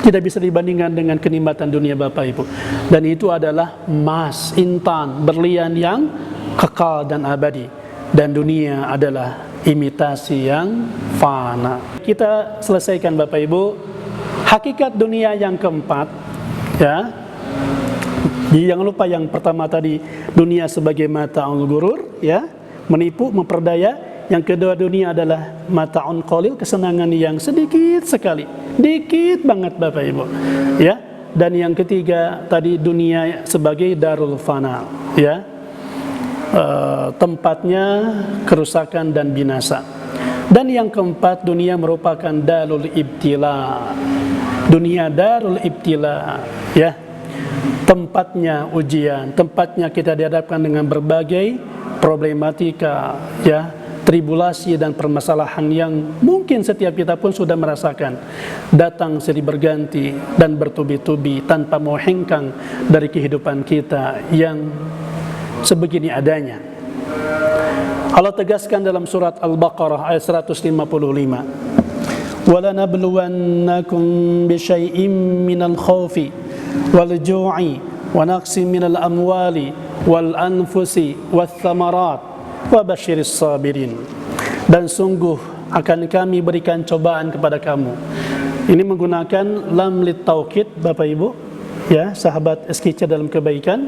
A: tidak bisa dibandingkan dengan kenikmatan dunia Bapak Ibu. Dan itu adalah emas, intan, berlian yang kekal dan abadi. Dan dunia adalah imitasi yang fana. Kita selesaikan Bapak Ibu hakikat dunia yang keempat, ya. Jangan lupa yang pertama tadi, dunia sebagai mata'ul gurur, ya, menipu, memperdaya. Yang kedua, dunia adalah mata'un qalil, kesenangan yang sedikit sekali, dikit banget Bapak Ibu, ya. Dan yang ketiga tadi, dunia sebagai darul fana, ya, tempatnya kerusakan dan binasa. Dan yang keempat, dunia merupakan darul ibtila, dunia darul ibtila, ya, tempatnya ujian, tempatnya kita dihadapkan dengan berbagai problematika, ya, tribulasi dan permasalahan yang mungkin setiap kita pun sudah merasakan, datang silih berganti dan bertubi-tubi tanpa mau hengkang dari kehidupan kita yang sebegini adanya. Allah tegaskan dalam surat Al-Baqarah ayat 155, وَلَنَبْلُوَنَّكُمْ بِشَيْءٍ مِّنَ الْخَوْفِ وَالْجُوعِ وَنَقْصٍ مِّنَ الْأَمْوَالِ وَالْأَنْفُسِ وَالثَّمَرَاتِ وَبَشِّرِ الصَّابِرِينَ. Dan sungguh akan kami berikan cobaan kepada kamu. Ini menggunakan lam lit taukid Bapak Ibu, ya, sahabat SKC dalam kebaikan.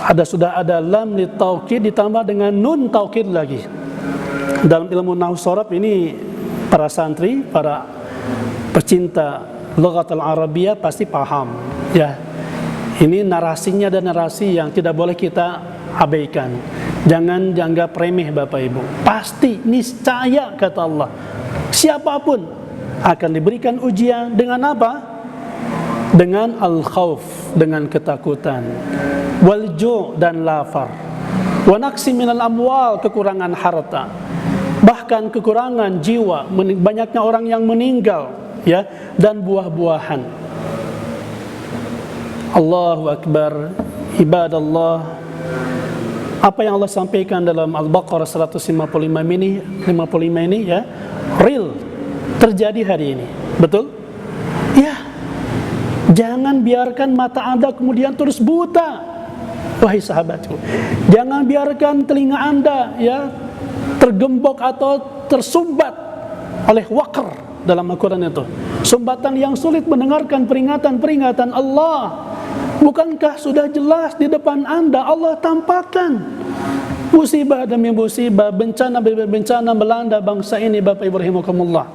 A: Sudah ada lam lit taukid ditambah dengan nun taukid lagi. Dalam ilmu nahwu sharaf ini, para santri, para pecinta lughat al-Arabiyah pasti paham, ya. Ini narasinya dan narasi yang tidak boleh kita abaikan. Jangan dianggap remeh Bapak Ibu. Pasti niscaya kata Allah, siapapun akan diberikan ujian dengan apa? Dengan al-khauf, dengan ketakutan, wal-ju' dan lapar, wa naqsi minal amwal, kekurangan harta, bahkan kekurangan jiwa, banyaknya orang yang meninggal, ya, dan buah-buahan. Allahu Akbar, ibadallah. Apa yang Allah sampaikan dalam Al-Baqarah 155 ini, ya, real, terjadi hari ini. Betul? Ya. Jangan biarkan mata Anda kemudian terus buta, wahai sahabatku. Jangan biarkan telinga Anda, ya, tergembok atau tersumbat oleh waqr dalam Al-Quran itu. Sumbatan yang sulit mendengarkan peringatan-peringatan Allah. Bukankah sudah jelas di depan Anda Allah tampakkan musibah demi musibah, bencana demi bencana melanda bangsa ini Bapak Ibu rahimakumullah.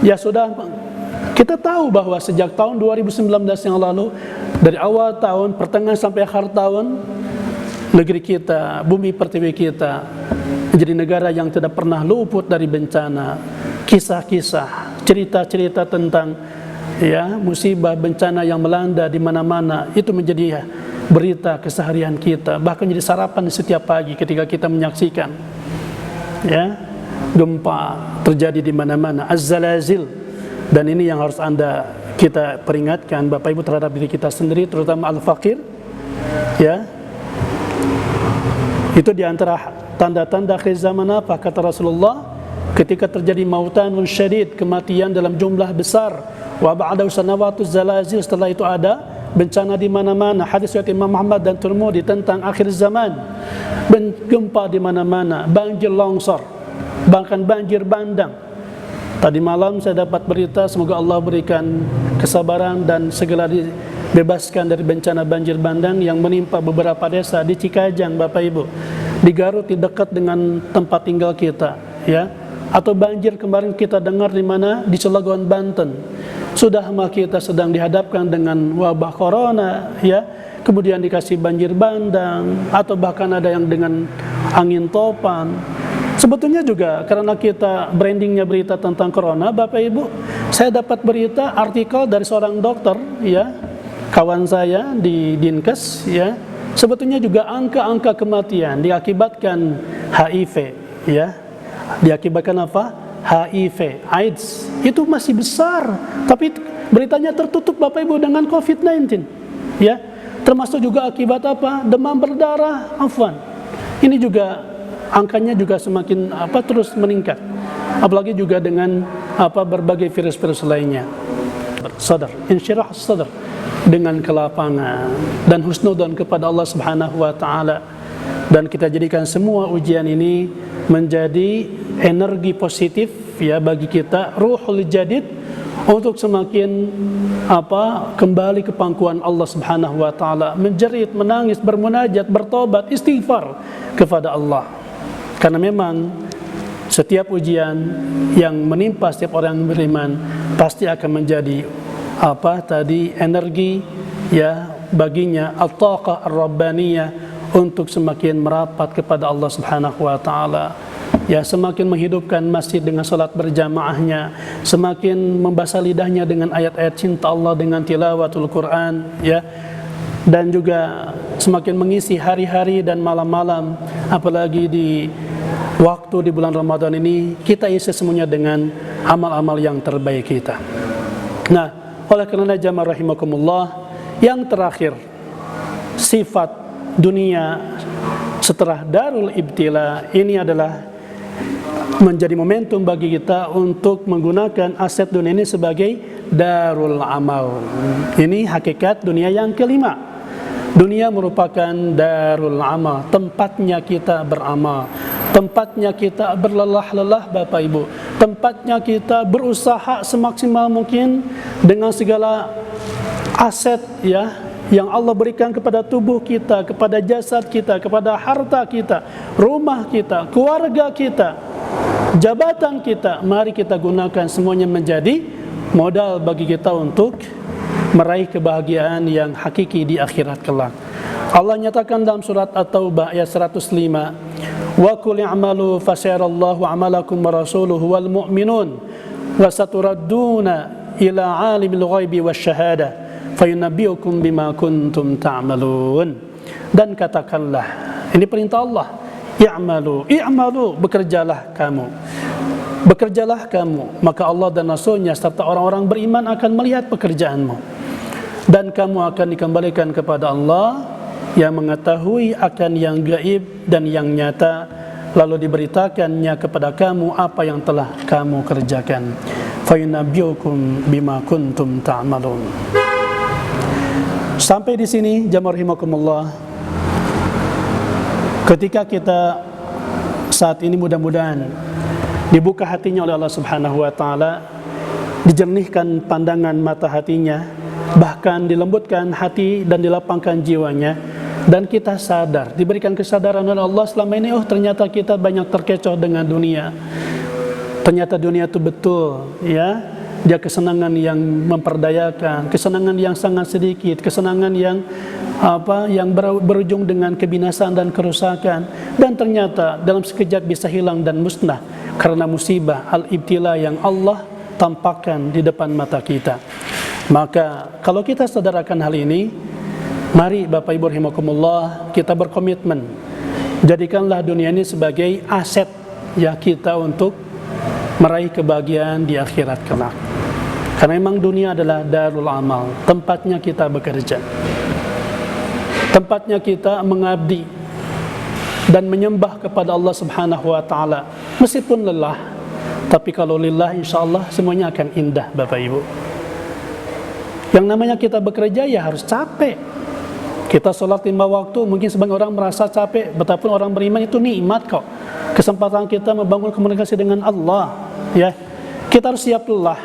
A: Ya sudah, kita tahu bahwa sejak tahun 2019 yang lalu, dari awal tahun, pertengahan sampai akhir tahun, negeri kita, bumi pertiwi kita menjadi negara yang tidak pernah luput dari bencana. Kisah-kisah, cerita-cerita tentang, ya, musibah bencana yang melanda di mana-mana itu menjadi berita keseharian kita, bahkan jadi sarapan setiap pagi ketika kita menyaksikan, ya, gempa terjadi di mana-mana, az-zalazil. Dan ini yang harus kita peringatkan Bapak Ibu terhadap diri kita sendiri, terutama al-faqir, ya. Itu diantara tanda-tanda akhir zaman apa? Kata Rasulullah, ketika terjadi mautanun syadid, kematian dalam jumlah besar, wa ba'da sanawatuz zalazil, setelah itu ada bencana di mana-mana. Hadis riwayat Imam Muhammad dan Tirmidzi tentang akhir zaman, gempa di mana-mana, banjir longsor, bahkan banjir bandang. Tadi malam saya dapat berita, semoga Allah berikan kesabaran dan segera dibebaskan dari bencana banjir bandang yang menimpa beberapa desa di Cikajang, Bapak Ibu, di Garut, di dekat dengan tempat tinggal kita, ya. Atau banjir kemarin kita dengar di mana, di Cilegon, Banten. Sudah mah kita sedang dihadapkan dengan wabah corona, ya. Kemudian dikasih banjir bandang, atau bahkan ada yang dengan angin topan. Sebetulnya juga karena kita brandingnya berita tentang corona, Bapak Ibu, saya dapat berita artikel dari seorang dokter, ya, kawan saya di Dinkes, ya. Sebetulnya juga angka-angka kematian diakibatkan HIV, ya. Diakibatkan apa? HIV, AIDS, itu masih besar. Tapi beritanya tertutup, Bapak Ibu, dengan COVID-19, ya. Termasuk juga akibat apa? Demam berdarah, afwan. Ini juga angkanya juga semakin terus meningkat, apalagi juga dengan berbagai virus-virus lainnya. Sadar, insyirah sadar, dengan kelapangan dan husnudzon kepada Allah Subhanahu wa taala, dan kita jadikan semua ujian ini menjadi energi positif, ya, bagi kita, ruhul jadid, untuk semakin kembali ke pangkuan Allah Subhanahu wa taala, menjerit, menangis, bermunajat, bertobat, istighfar kepada Allah. Karena memang setiap ujian yang menimpa setiap orang yang beriman pasti akan menjadi energi, ya, baginya, at-taqah ar-rabbaniyah, untuk semakin merapat kepada Allah Subhanahu wa taala, ya, semakin menghidupkan masjid dengan salat berjamaahnya, semakin membasah lidahnya dengan ayat-ayat cinta Allah dengan tilawatul Quran, ya, dan juga semakin mengisi hari-hari dan malam-malam, apalagi di waktu di bulan Ramadan ini, kita isi semuanya dengan amal-amal yang terbaik kita. Nah, oleh karena jamaah rahimakumullah, yang terakhir, sifat dunia setelah darul ibtila ini adalah menjadi momentum bagi kita untuk menggunakan aset dunia ini sebagai darul amal. Ini hakikat dunia yang kelima. Dunia merupakan darul amal, tempatnya kita beramal, tempatnya kita berlelah-lelah, Bapak Ibu, tempatnya kita berusaha semaksimal mungkin dengan segala aset, ya, yang Allah berikan kepada tubuh kita, kepada jasad kita, kepada harta kita, rumah kita, keluarga kita, jabatan kita. Mari kita gunakan semuanya menjadi modal bagi kita untuk meraih kebahagiaan yang hakiki di akhirat kelak. Allah nyatakan dalam surat At-Taubah ayat 105, wa qul i'malu fasayarallahu 'amalakum wa rasuluhu wal mu'minun wa saturadduna ila 'alimil ghaibi wasyahadah fayunabbiukum bima kuntum ta'malun. Dan katakanlah, ini perintah Allah, i'malu, bekerjalah kamu, maka Allah dan Rasulnya serta orang-orang beriman akan melihat pekerjaanmu, dan kamu akan dikembalikan kepada Allah yang mengetahui akan yang gaib dan yang nyata, lalu diberitakannya kepada kamu apa yang telah kamu kerjakan. Fayunabbiukum bima kuntum ta'malun. Sampai di sini jamaah rahimakumullah. Ketika kita saat ini mudah-mudahan dibuka hatinya oleh Allah Subhanahu wa taala, dijernihkan pandangan mata hatinya, bahkan dilembutkan hati dan dilapangkan jiwanya, dan kita sadar, diberikan kesadaran oleh Allah selama ini, ternyata kita banyak terkecoh dengan dunia. Ternyata dunia itu betul, ya, dia kesenangan yang memperdayakan, kesenangan yang sangat sedikit, kesenangan yang yang berujung dengan kebinasaan dan kerusakan, dan ternyata dalam sekejap bisa hilang dan musnah karena musibah al-ibtila yang Allah tampakkan di depan mata kita. Maka kalau kita sadar akan hal ini, mari Bapak Ibu rahimakumullah, kita berkomitmen, jadikanlah dunia ini sebagai aset, ya, kita untuk meraih kebahagiaan di akhirat kelak. Karena memang dunia adalah darul amal, tempatnya kita bekerja, tempatnya kita mengabdi, dan menyembah kepada Allah Subhanahu wa taala. Meskipun lelah, tapi kalau lillah insyaallah semuanya akan indah, Bapak Ibu. Yang namanya kita bekerja ya harus capek. Kita sholat 5 waktu, mungkin sebagian orang merasa capek, betapun orang beriman itu nikmat kok. Kesempatan kita membangun komunikasi dengan Allah, ya. Kita harus siap lelah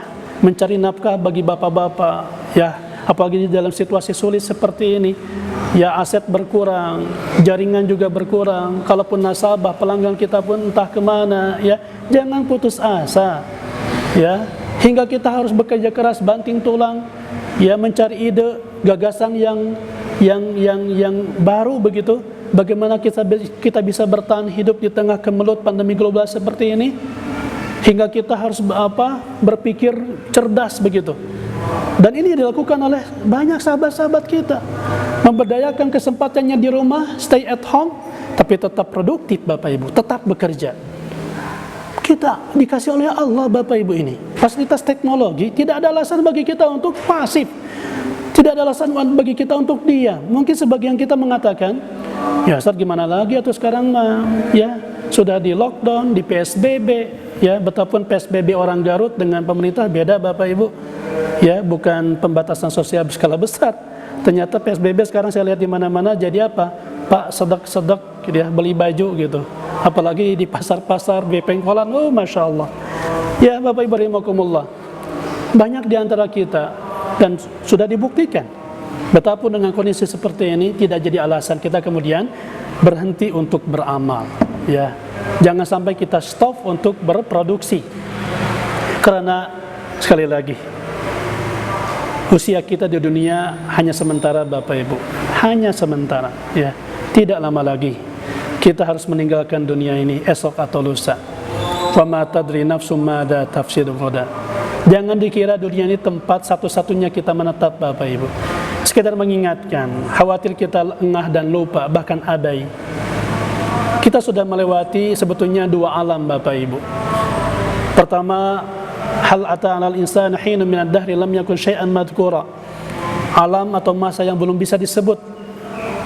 A: mencari nafkah bagi bapak-bapak, ya. Apalagi di dalam situasi sulit seperti ini, ya, aset berkurang, jaringan juga berkurang. Kalaupun nasabah, pelanggan kita pun entah kemana, ya. Jangan putus asa, ya. Hingga kita harus bekerja keras, banting tulang, ya, mencari ide, gagasan yang baru begitu. Bagaimana kita bisa bertahan hidup di tengah kemelut pandemi global seperti ini, hingga kita harus berpikir cerdas begitu. Dan ini dilakukan oleh banyak sahabat-sahabat kita, memberdayakan kesempatannya di rumah, stay at home, tapi tetap produktif, Bapak Ibu, tetap bekerja. Kita dikasih oleh Allah, Bapak Ibu, ini fasilitas teknologi. Tidak ada alasan bagi kita untuk pasif, tidak ada alasan bagi kita untuk diam. Mungkin sebagian kita mengatakan, ya Ustaz, gimana lagi atau sekarang ya sudah di lockdown, di PSBB, ya. Betapun PSBB orang Garut dengan pemerintah beda, Bapak Ibu, ya, bukan pembatasan sosial berskala besar. Ternyata PSBB sekarang saya lihat di mana-mana jadi Pak sedek-sedek, ya, beli baju gitu. Apalagi di pasar-pasar, di pengkolan, oh Masya Allah. Ya Bapak Ibu rahimakumullah, banyak di antara kita, dan sudah dibuktikan, betapun dengan kondisi seperti ini tidak jadi alasan kita kemudian berhenti untuk beramal, ya. Jangan sampai kita stop untuk berproduksi, karena sekali lagi usia kita di dunia hanya sementara, Bapak Ibu, hanya sementara, ya. Tidak lama lagi kita harus meninggalkan dunia ini, esok atau lusa. Wa ma tadri nafsum mada tafsidu ghadan. Jangan dikira dunia ini tempat satu-satunya kita menetap, Bapak Ibu. Sekedar mengingatkan, khawatir kita engah dan lupa, bahkan abai. Kita sudah melewati sebetulnya 2 alam, Bapak Ibu. Pertama, hal ata 'alal insani hinun minad dahri lam yakun syai'an madhkura. Alam atau masa yang belum bisa disebut.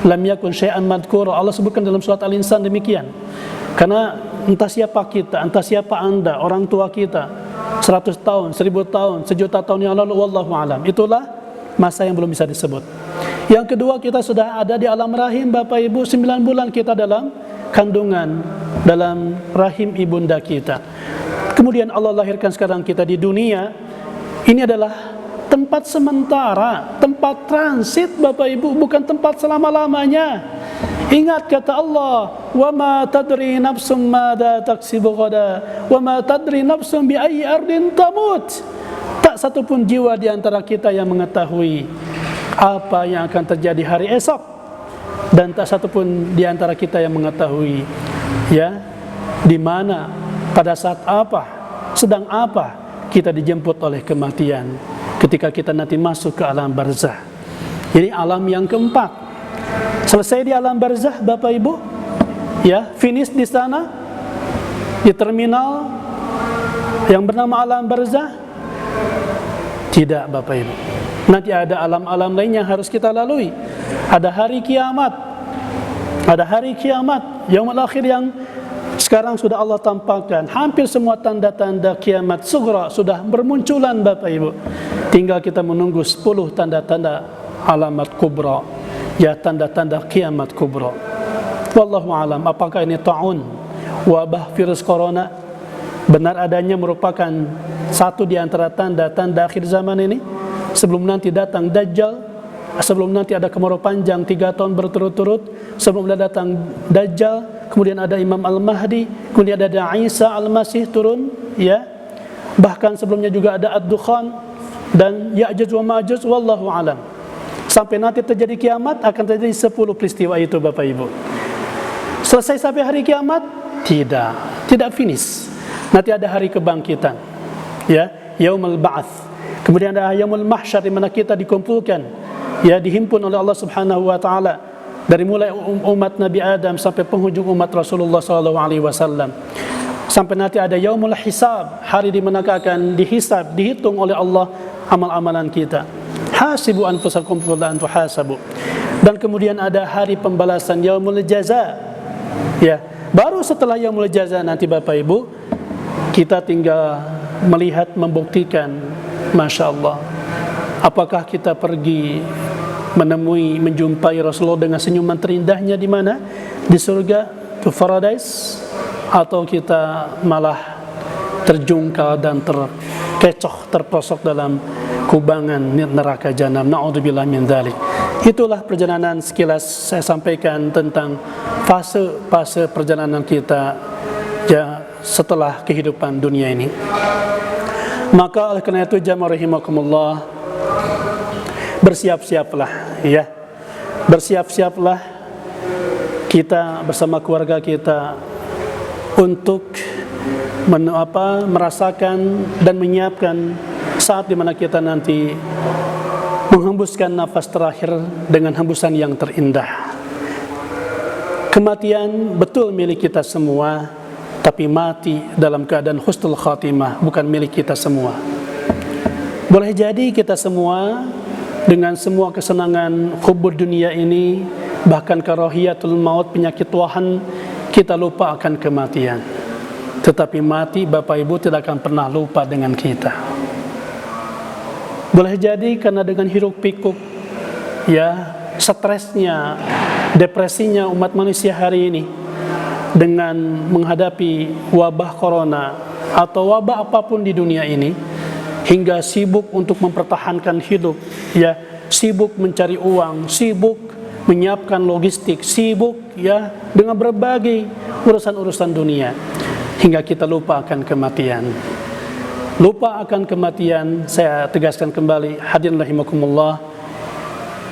A: Lam yakun syai'an madhkura. Allah sebutkan dalam surat Al-Insan demikian. Karena entah siapa kita, entah siapa Anda, orang tua kita, 100 tahun, 1000 tahun, sejuta tahun yang lalu, wallahu alam. Itulah masa yang belum bisa disebut. Yang kedua, kita sudah ada di alam rahim, Bapak Ibu. 9 bulan kita dalam kandungan, dalam rahim ibunda kita. Kemudian Allah lahirkan sekarang kita di dunia. Ini adalah tempat sementara, tempat transit, Bapak Ibu, bukan tempat selama-lamanya. Ingat kata Allah, wa ma tadri nafsum madza taksibu ghada, wa ma tadri nafsum bi ayyi ardin tamut. Tak satu pun jiwa di antara kita yang mengetahui apa yang akan terjadi hari esok, dan tak satu pun di antara kita yang mengetahui, ya, di mana, pada saat apa, sedang apa kita dijemput oleh kematian ketika kita nanti masuk ke alam barzah. Ini alam yang keempat. Selesai di alam barzah, Bapak Ibu, ya, finish di sana, di terminal yang bernama alam barzah. Tidak, Bapak Ibu. Nanti ada alam-alam lain yang harus kita lalui. Ada hari kiamat. Ada hari kiamat, yaumul akhir, yang sekarang sudah Allah tampakkan. Hampir semua tanda-tanda kiamat sughra sudah bermunculan, Bapak Ibu. Tinggal kita menunggu 10 tanda-tanda alamat kubra, ya, tanda-tanda kiamat kubra. Wallahu alam, apakah ini ta'un, wabah virus corona benar adanya merupakan satu di antara tanda-tanda akhir zaman ini, sebelum nanti datang Dajjal, sebelum nanti ada kemarau panjang 3 tahun berturut-turut, sebelum datang Dajjal, kemudian ada Imam Al-Mahdi, kemudian ada Isa Al-Masih turun, ya. Bahkan sebelumnya juga ada Ad-Dukhan dan Ya'juj wa Ma'juj, wallahu alam. Sampai nanti terjadi kiamat, akan terjadi 10 peristiwa itu, Bapak Ibu. Selesai sampai hari kiamat? Tidak finish. Nanti ada hari kebangkitan, ya, yaumul ba'ats. Kemudian ada yaumul mahsyar, di mana kita dikumpulkan, ya, dihimpun oleh Allah Subhanahu wa taala, dari mulai umat Nabi Adam sampai penghujung umat Rasulullah SAW. Sampai nanti ada yaumul hisab, hari di mana akan dihisab, dihitung oleh Allah amal-amalan kita. Hasibu anfusakum qabla an tuhasabu. Dan kemudian ada hari pembalasan, yaumul jaza, Ya, baru setelah yaumul jaza nanti Bapak Ibu, kita tinggal melihat, membuktikan, Masya Allah, apakah kita pergi menemui, menjumpai Rasulullah dengan senyuman terindahnya di mana? Di surga, to paradise, atau kita malah terjungkal dan terkecoh, terprosok dalam kubangan neraka jahanam. Na'udzubillah min dzalik. Itulah perjalanan sekilas saya sampaikan tentang fase-fase perjalanan kita ya setelah kehidupan dunia ini. Maka oleh karena itu jamaah rahimakumullah, bersiap-siaplah ya. Bersiap-siaplah kita bersama keluarga kita untuk merasakan dan menyiapkan saat dimana kita nanti menghembuskan nafas terakhir dengan hembusan yang terindah. Kematian betul milik kita semua, tapi mati dalam keadaan husnul khatimah bukan milik kita semua. Boleh jadi kita semua dengan semua kesenangan hubbud dunia ini, bahkan karahiyatul maut, penyakit wahan, kita lupa akan kematian. Tetapi mati Bapak Ibu tidak akan pernah lupa dengan kita. Boleh jadi karena dengan hiruk pikuk ya, stresnya, depresinya umat manusia hari ini dengan menghadapi wabah corona atau wabah apapun di dunia ini, hingga sibuk untuk mempertahankan hidup ya, sibuk mencari uang, sibuk menyiapkan logistik, sibuk ya dengan berbagai urusan-urusan dunia, hingga kita lupa akan kematian. Lupa akan kematian, saya tegaskan kembali, hadirin rahimakumullah,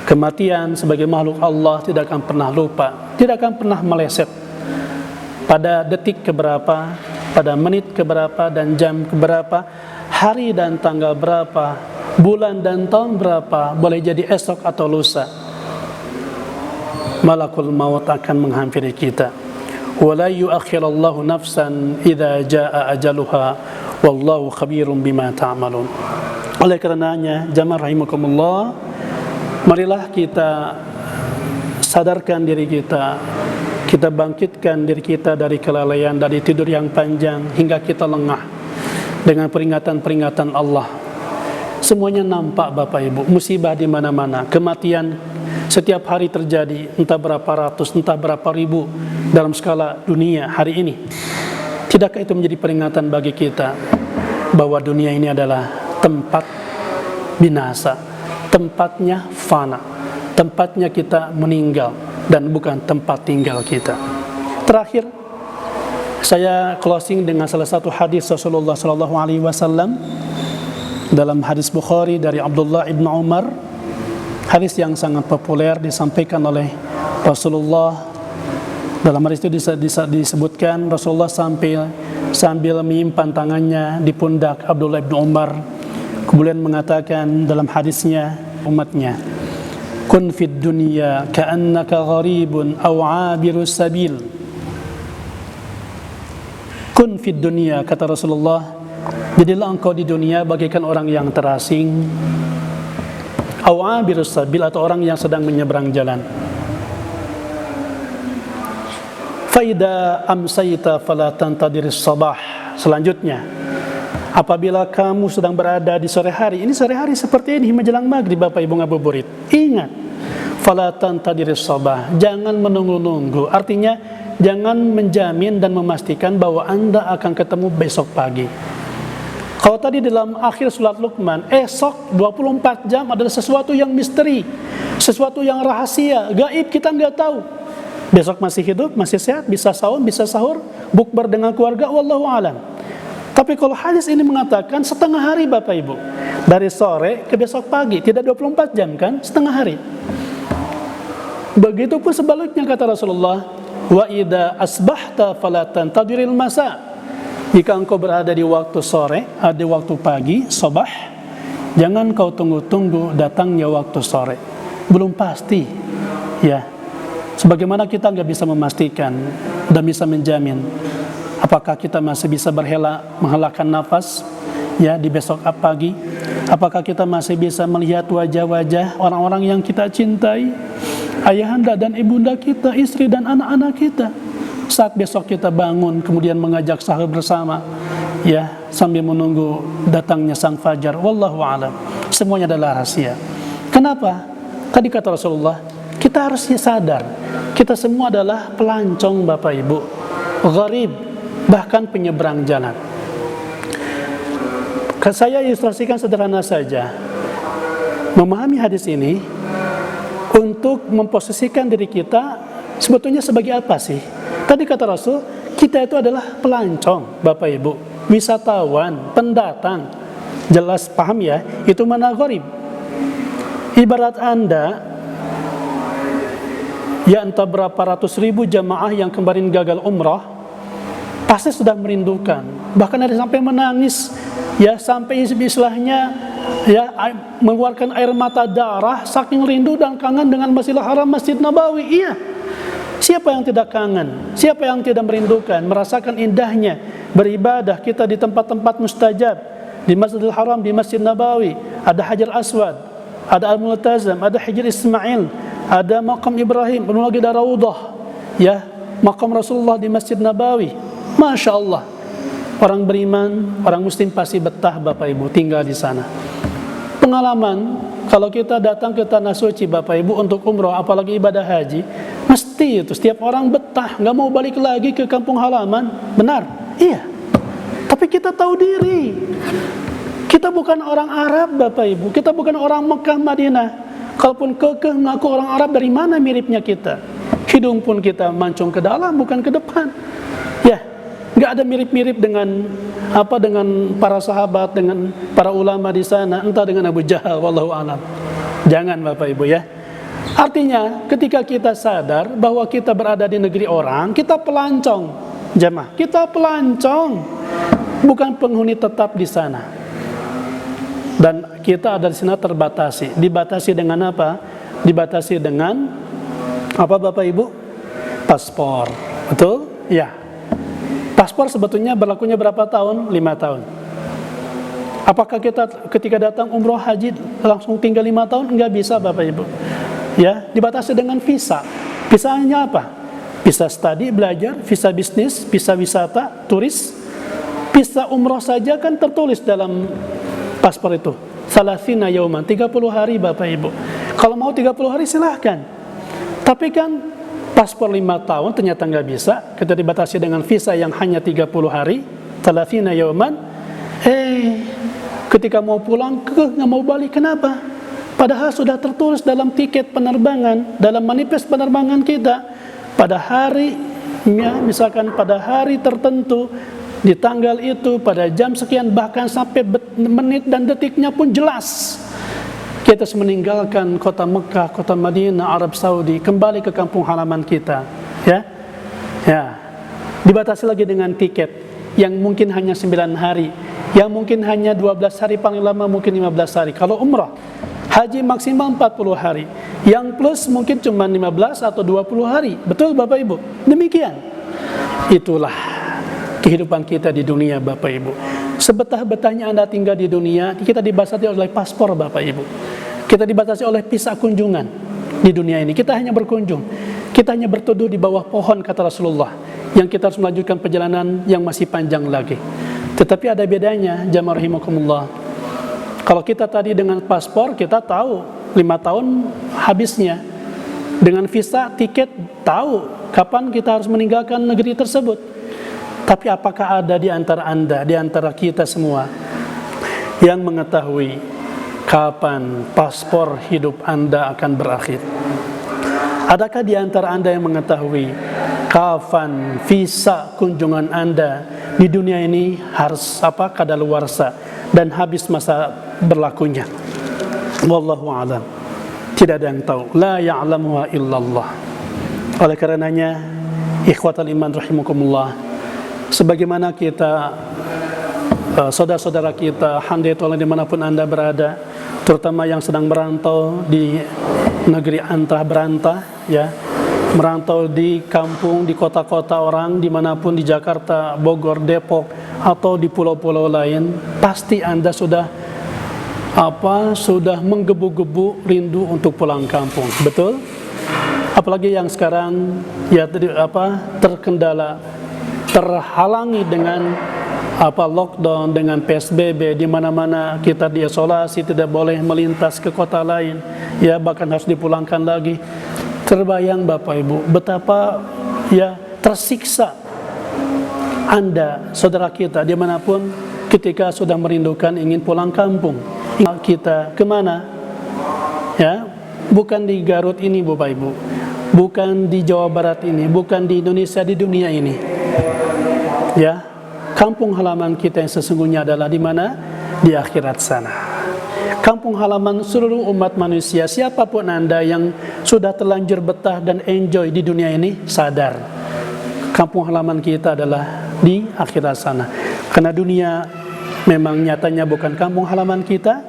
A: kematian sebagai makhluk Allah tidak akan pernah lupa, tidak akan pernah meleset. Pada detik keberapa, pada menit keberapa dan jam keberapa, hari dan tanggal berapa, bulan dan tahun berapa, boleh jadi esok atau lusa, malakul maut akan menghampiri kita. Wala yuakhirallahu nafsan idza jaa ajaluha wallahu khabirum bima ta'malun. Oleh karenanya jamaah rahimakumullah, marilah kita sadarkan diri kita, kita bangkitkan diri kita dari kelalaian, dari tidur yang panjang hingga kita lengah dengan peringatan-peringatan Allah. Semuanya nampak Bapak Ibu, musibah di mana-mana, kematian setiap hari terjadi, entah berapa ratus, entah berapa ribu dalam skala dunia hari ini. Tidakkah itu menjadi peringatan bagi kita bahwa dunia ini adalah tempat binasa, tempatnya fana, tempatnya kita meninggal dan bukan tempat tinggal kita. Terakhir, saya closing dengan salah satu hadis Rasulullah SAW dalam hadis Bukhari dari Abdullah ibn Umar, hadis yang sangat populer disampaikan oleh Rasulullah. Dalam hadis itu disebutkan Rasulullah sambil menyimpan tangannya di pundak Abdullah bin Umar, kemudian mengatakan dalam hadisnya umatnya, kun fid dunya ka'annaka gharibun aw 'abirus sabil. Kun fid dunya, kata Rasulullah, jadilah engkau di dunia bagaikan orang yang terasing, aw 'abirus sabil, atau orang yang sedang menyeberang jalan. Faida amsayta fala tantadiris sabah. Selanjutnya, apabila kamu sedang berada di sore hari, ini sore hari seperti ini menjelang maghrib Bapak Ibu ngabuburit, ingat, fala tantadiris sabah, jangan menunggu-nunggu. Artinya jangan menjamin dan memastikan bahwa Anda akan ketemu besok pagi. Kalau tadi dalam akhir surat Luqman, esok 24 jam adalah sesuatu yang misteri, sesuatu yang rahasia, gaib, kita nggak tahu. Besok masih hidup, masih sehat, bisa saum, bisa sahur, bukber dengan keluarga, wallahu alam. Tapi kalau hadis ini mengatakan setengah hari Bapak Ibu, dari sore ke besok pagi, tidak 24 jam kan, setengah hari. Begitupun sebaliknya kata Rasulullah, wa idza asbahta fala tantadiril masa. Jika engkau berada di waktu sore, di waktu pagi, sobah, jangan kau tunggu-tunggu datangnya waktu sore. Belum pasti, ya. Sebagaimana kita nggak bisa memastikan dan bisa menjamin apakah kita masih bisa menghelakan nafas ya di besok pagi, apakah kita masih bisa melihat wajah-wajah orang-orang yang kita cintai, ayahanda dan ibunda kita, istri dan anak-anak kita. saat besok kita bangun kemudian mengajak sahur bersama, ya, sambil menunggu datangnya sang fajar. Wallahu a'lam. Semuanya adalah rahasia. Kenapa? Tadi kata Rasulullah, kita harus sadar, kita semua adalah pelancong Bapak Ibu, gharib, bahkan penyeberang jalan. Saya ilustrasikan sederhana saja. Memahami hadis ini untuk memposisikan diri kita sebetulnya sebagai apa sih? Tadi kata Rasul, kita itu adalah pelancong Bapak Ibu, wisatawan, pendatang. Jelas paham ya? Itu mana gharib. Ibarat Anda, ya entah berapa ratus ribu jamaah yang kemarin gagal umrah, pasti sudah merindukan. Bahkan ada sampai menangis, ya, sampai istilahnya, ya, mengeluarkan air mata darah, saking rindu dan kangen dengan Masjidil Haram, Masjid Nabawi. Iya, siapa yang tidak kangen? Siapa yang tidak merindukan, merasakan indahnya beribadah kita di tempat-tempat mustajab, di Masjidil Haram, di Masjid Nabawi. Ada Hajar Aswad, ada Al-Multazam, ada Hijr Ismail, ada Maqam Ibrahim, belum lagi ada Raudah, ya, Maqam Rasulullah di Masjid Nabawi. Masya Allah, orang beriman, orang muslim pasti betah Bapak Ibu tinggal di sana. Pengalaman, kalau kita datang ke Tanah Suci Bapak Ibu untuk umroh, apalagi ibadah haji, mesti itu setiap orang betah, nggak mau balik lagi ke kampung halaman. Benar? Iya. Tapi kita tahu diri, kita bukan orang Arab Bapak Ibu, kita bukan orang Mekah Madinah. Kalaupun kekeh mengaku orang Arab, dari mana miripnya kita? Hidung pun kita mancung ke dalam, bukan ke depan. Ya, nggak ada mirip-mirip dengan apa, dengan para sahabat, dengan para ulama di sana, entah dengan Abu Jahal, wallahu a'lam. Jangan Bapak Ibu ya. Artinya ketika kita sadar bahwa kita berada di negeri orang, kita pelancong, jemaah, kita pelancong, bukan penghuni tetap di sana. Dan kita ada di sana terbatasi. Dibatasi dengan apa? Dibatasi dengan apa Bapak Ibu? Paspor. Betul? Ya. Paspor sebetulnya berlakunya berapa tahun? 5 tahun. Apakah kita ketika datang umroh haji langsung tinggal 5 tahun? Enggak bisa Bapak Ibu. Ya, dibatasi dengan visa. Visanya apa? Visa study, belajar, visa bisnis, visa wisata, turis. Visa umroh saja kan tertulis dalam paspor itu. Salasina yauman, 30 hari Bapak Ibu. Kalau mau 30 hari silahkan. Tapi kan paspor 5 tahun ternyata nggak bisa. Kita dibatasi dengan visa yang hanya 30 hari. Salasina yauman. Ketika mau pulang, nggak mau balik. Kenapa? Padahal sudah tertulis dalam tiket penerbangan, dalam manifest penerbangan kita, pada hari, ya, misalkan pada hari tertentu, di tanggal itu, pada jam sekian, bahkan sampai menit dan detiknya pun jelas. Kita harus meninggalkan kota Mekah, kota Madinah, Arab Saudi, kembali ke kampung halaman kita. Ya, ya. Dibatasi lagi dengan tiket yang mungkin hanya 9 hari, yang mungkin hanya 12 hari, paling lama mungkin 15 hari. Kalau umrah, haji maksimal 40 hari, yang plus mungkin cuma 15 atau 20 hari. Betul Bapak Ibu? Demikian. Itulah kehidupan kita di dunia Bapak Ibu. Sebetah-betahnya Anda tinggal di dunia, kita dibatasi oleh paspor Bapak Ibu. Kita dibatasi oleh visa kunjungan di dunia ini. Kita hanya berkunjung, kita hanya berteduh di bawah pohon kata Rasulullah, yang kita harus melanjutkan perjalanan yang masih panjang lagi. Tetapi ada bedanya, jamaah rahimakumullah. Kalau kita tadi dengan paspor, kita tahu 5 tahun habisnya. Dengan visa, tiket, tahu kapan kita harus meninggalkan negeri tersebut. Tapi apakah ada di antara Anda, di antara kita semua, yang mengetahui kapan paspor hidup Anda akan berakhir? Adakah di antara Anda yang mengetahui kapan visa kunjungan Anda di dunia ini harus kadaluarsa dan habis masa berlakunya? Wallahu a'lam. Tidak ada yang tahu. La ya'lamuha illallah. Oleh karenanya, ikhwatal iman rahimakumullah, sebagaimana kita, saudara-saudara kita, handai tolong dimanapun Anda berada, terutama yang sedang merantau di negeri antah berantah, ya, merantau di kampung, di kota-kota orang, dimanapun, di Jakarta, Bogor, Depok, atau di pulau-pulau lain, pasti Anda sudah menggebu-gebu rindu untuk pulang kampung. Betul? Apalagi yang sekarang ya terkendala, terhalangi dengan lockdown, dengan PSBB, di mana-mana kita diisolasi, tidak boleh melintas ke kota lain, ya bahkan harus dipulangkan lagi. Terbayang Bapak Ibu betapa ya tersiksa Anda, saudara kita dimanapun, ketika sudah merindukan ingin pulang kampung. Kita kemana? Ya, bukan di Garut ini Bapak Ibu, bukan di Jawa Barat ini, bukan di Indonesia, di dunia ini. Ya, kampung halaman kita yang sesungguhnya adalah di mana? Di akhirat sana. Kampung halaman seluruh umat manusia, siapapun Anda yang sudah terlanjur betah dan enjoy di dunia ini, sadar kampung halaman kita adalah di akhirat sana. Karena dunia memang nyatanya bukan kampung halaman kita,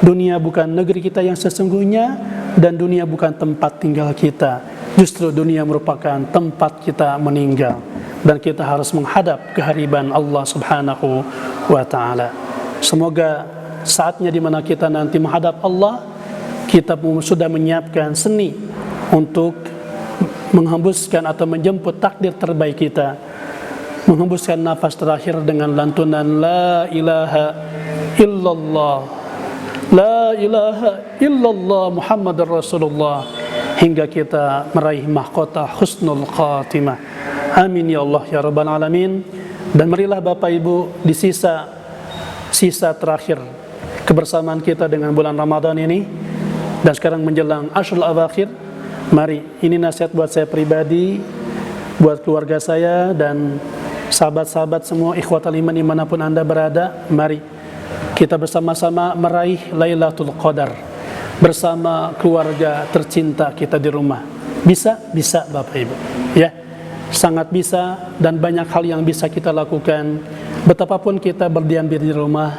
A: dunia bukan negeri kita yang sesungguhnya, dan dunia bukan tempat tinggal kita. Justru dunia merupakan tempat kita meninggal, dan kita harus menghadap kehadiran Allah Subhanahu wa ta'ala. Semoga saatnya di mana kita nanti menghadap Allah, kita sudah menyiapkan seni untuk menghembuskan atau menjemput takdir terbaik kita, menghembuskan nafas terakhir dengan lantunan La ilaha illallah, La ilaha illallah Muhammadur Rasulullah, hingga kita meraih mahkota husnul khatimah. Amin ya Allah ya Rabbal Alamin. Dan marilah Bapak Ibu, di sisa terakhir kebersamaan kita dengan bulan Ramadan ini, dan sekarang menjelang Ashrul Awakhir, mari, ini nasihat buat saya pribadi, buat keluarga saya, dan sahabat-sahabat semua, ikhwatal iman dimanapun Anda berada. Mari kita bersama-sama meraih Lailatul Qadar bersama keluarga tercinta kita di rumah. Bisa Bapak Ibu, ya, sangat bisa, dan banyak hal yang bisa kita lakukan. Betapapun kita berdiam diri di rumah,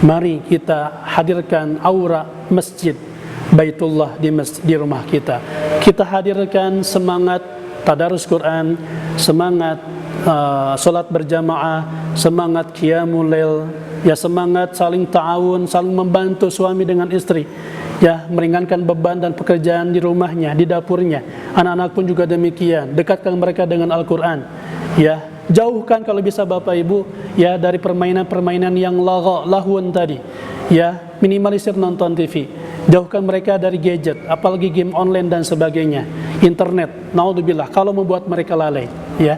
A: mari kita hadirkan aura masjid Baitullah di rumah kita. Kita hadirkan semangat tadarus Quran, semangat salat berjamaah, semangat qiyamul lail, ya, semangat saling ta'awun, saling membantu suami dengan istri, ya, meringankan beban dan pekerjaan di rumahnya, di dapurnya. Anak-anak pun juga demikian, dekatkan mereka dengan Al-Quran, ya, jauhkan kalau bisa Bapak Ibu, ya, dari permainan-permainan yang lahun tadi, ya, minimalisir nonton TV, jauhkan mereka dari gadget, apalagi game online dan sebagainya, internet, naudzubillah, kalau membuat mereka lalai, ya.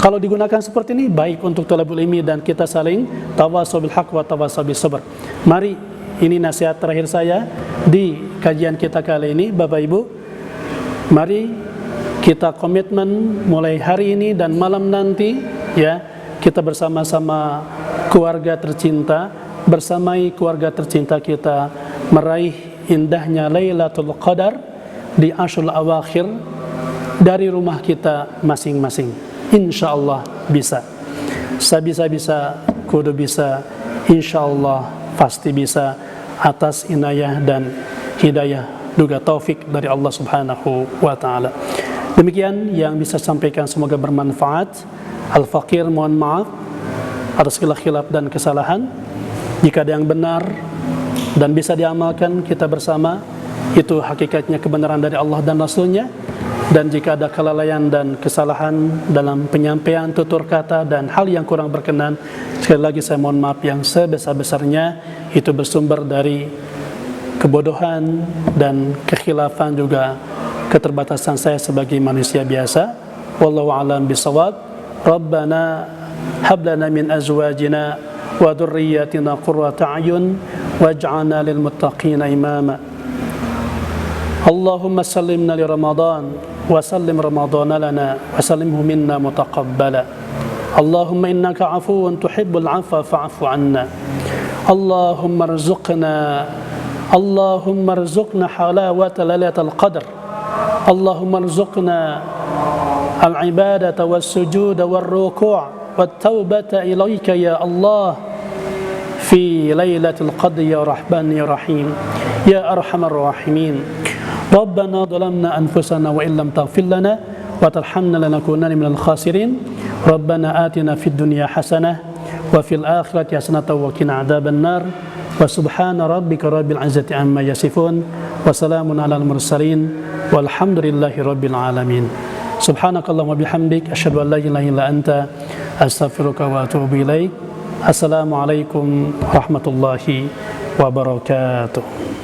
A: Kalau digunakan seperti ini, baik untuk talabul ilmi dan kita saling tawasau bil haq wa tawasau bis sabr. Mari, ini nasihat terakhir saya di kajian kita kali ini, Bapak Ibu. Mari kita komitmen mulai hari ini dan malam nanti, ya, kita bersama-sama keluarga tercinta, bersamai keluarga tercinta kita meraih indahnya Lailatul Qadar di Ashrul Awakhir dari rumah kita masing-masing. Insyaallah bisa. Sabisa-bisa, kudu bisa. Insyaallah pasti bisa, atas inayah dan hidayah juga taufik dari Allah Subhanahu wa ta'ala. Demikian yang bisa sampaikan, semoga bermanfaat. Al-Faqir mohon maaf atas segala khilaf dan kesalahan. Jika ada yang benar dan bisa diamalkan kita bersama, itu hakikatnya kebenaran dari Allah dan Rasulnya. Dan jika ada kelalaian dan kesalahan dalam penyampaian tutur kata dan hal yang kurang berkenan, sekali lagi saya mohon maaf yang sebesar-besarnya. Itu bersumber dari kebodohan dan kekhilafan, juga keterbatasan saya sebagai manusia biasa. Wallahu a'lam bishawab. Rabbana hab lana min azwajina wa dhurriyyatina qurrata a'yun waj'alna lil muttaqina imama. Allahumma sallimna li Ramadan وسلم رمضان لنا وسلمه منا متقبلا اللهم إنك عفو تحب العفو فاعف عنا اللهم ارزقنا حلاوة ليلة القدر اللهم ارزقنا العبادة والسجود والركوع والتوبة إليك يا الله في ليلة القدر يا رحمن يا رحيم يا أرحم الراحمين ربنا ظلمنا أنفسنا وإن لم تغفر لنا وترحمنا لنكونن من الخاسرين ربنا آتنا في الدنيا حسنة وفي الآخرة حسنة وقنا عذاب النار wa subhana rabbika rabbil izzati amma yasifun wa salamun alal mursalin walhamdulillahi rabbil alamin. Subhanakallahumma bihamdik asyhadu an la ilaha illa anta astaghfiruka wa atubu ilaik. Assalamualaikum warahmatullahi wabarakatuh.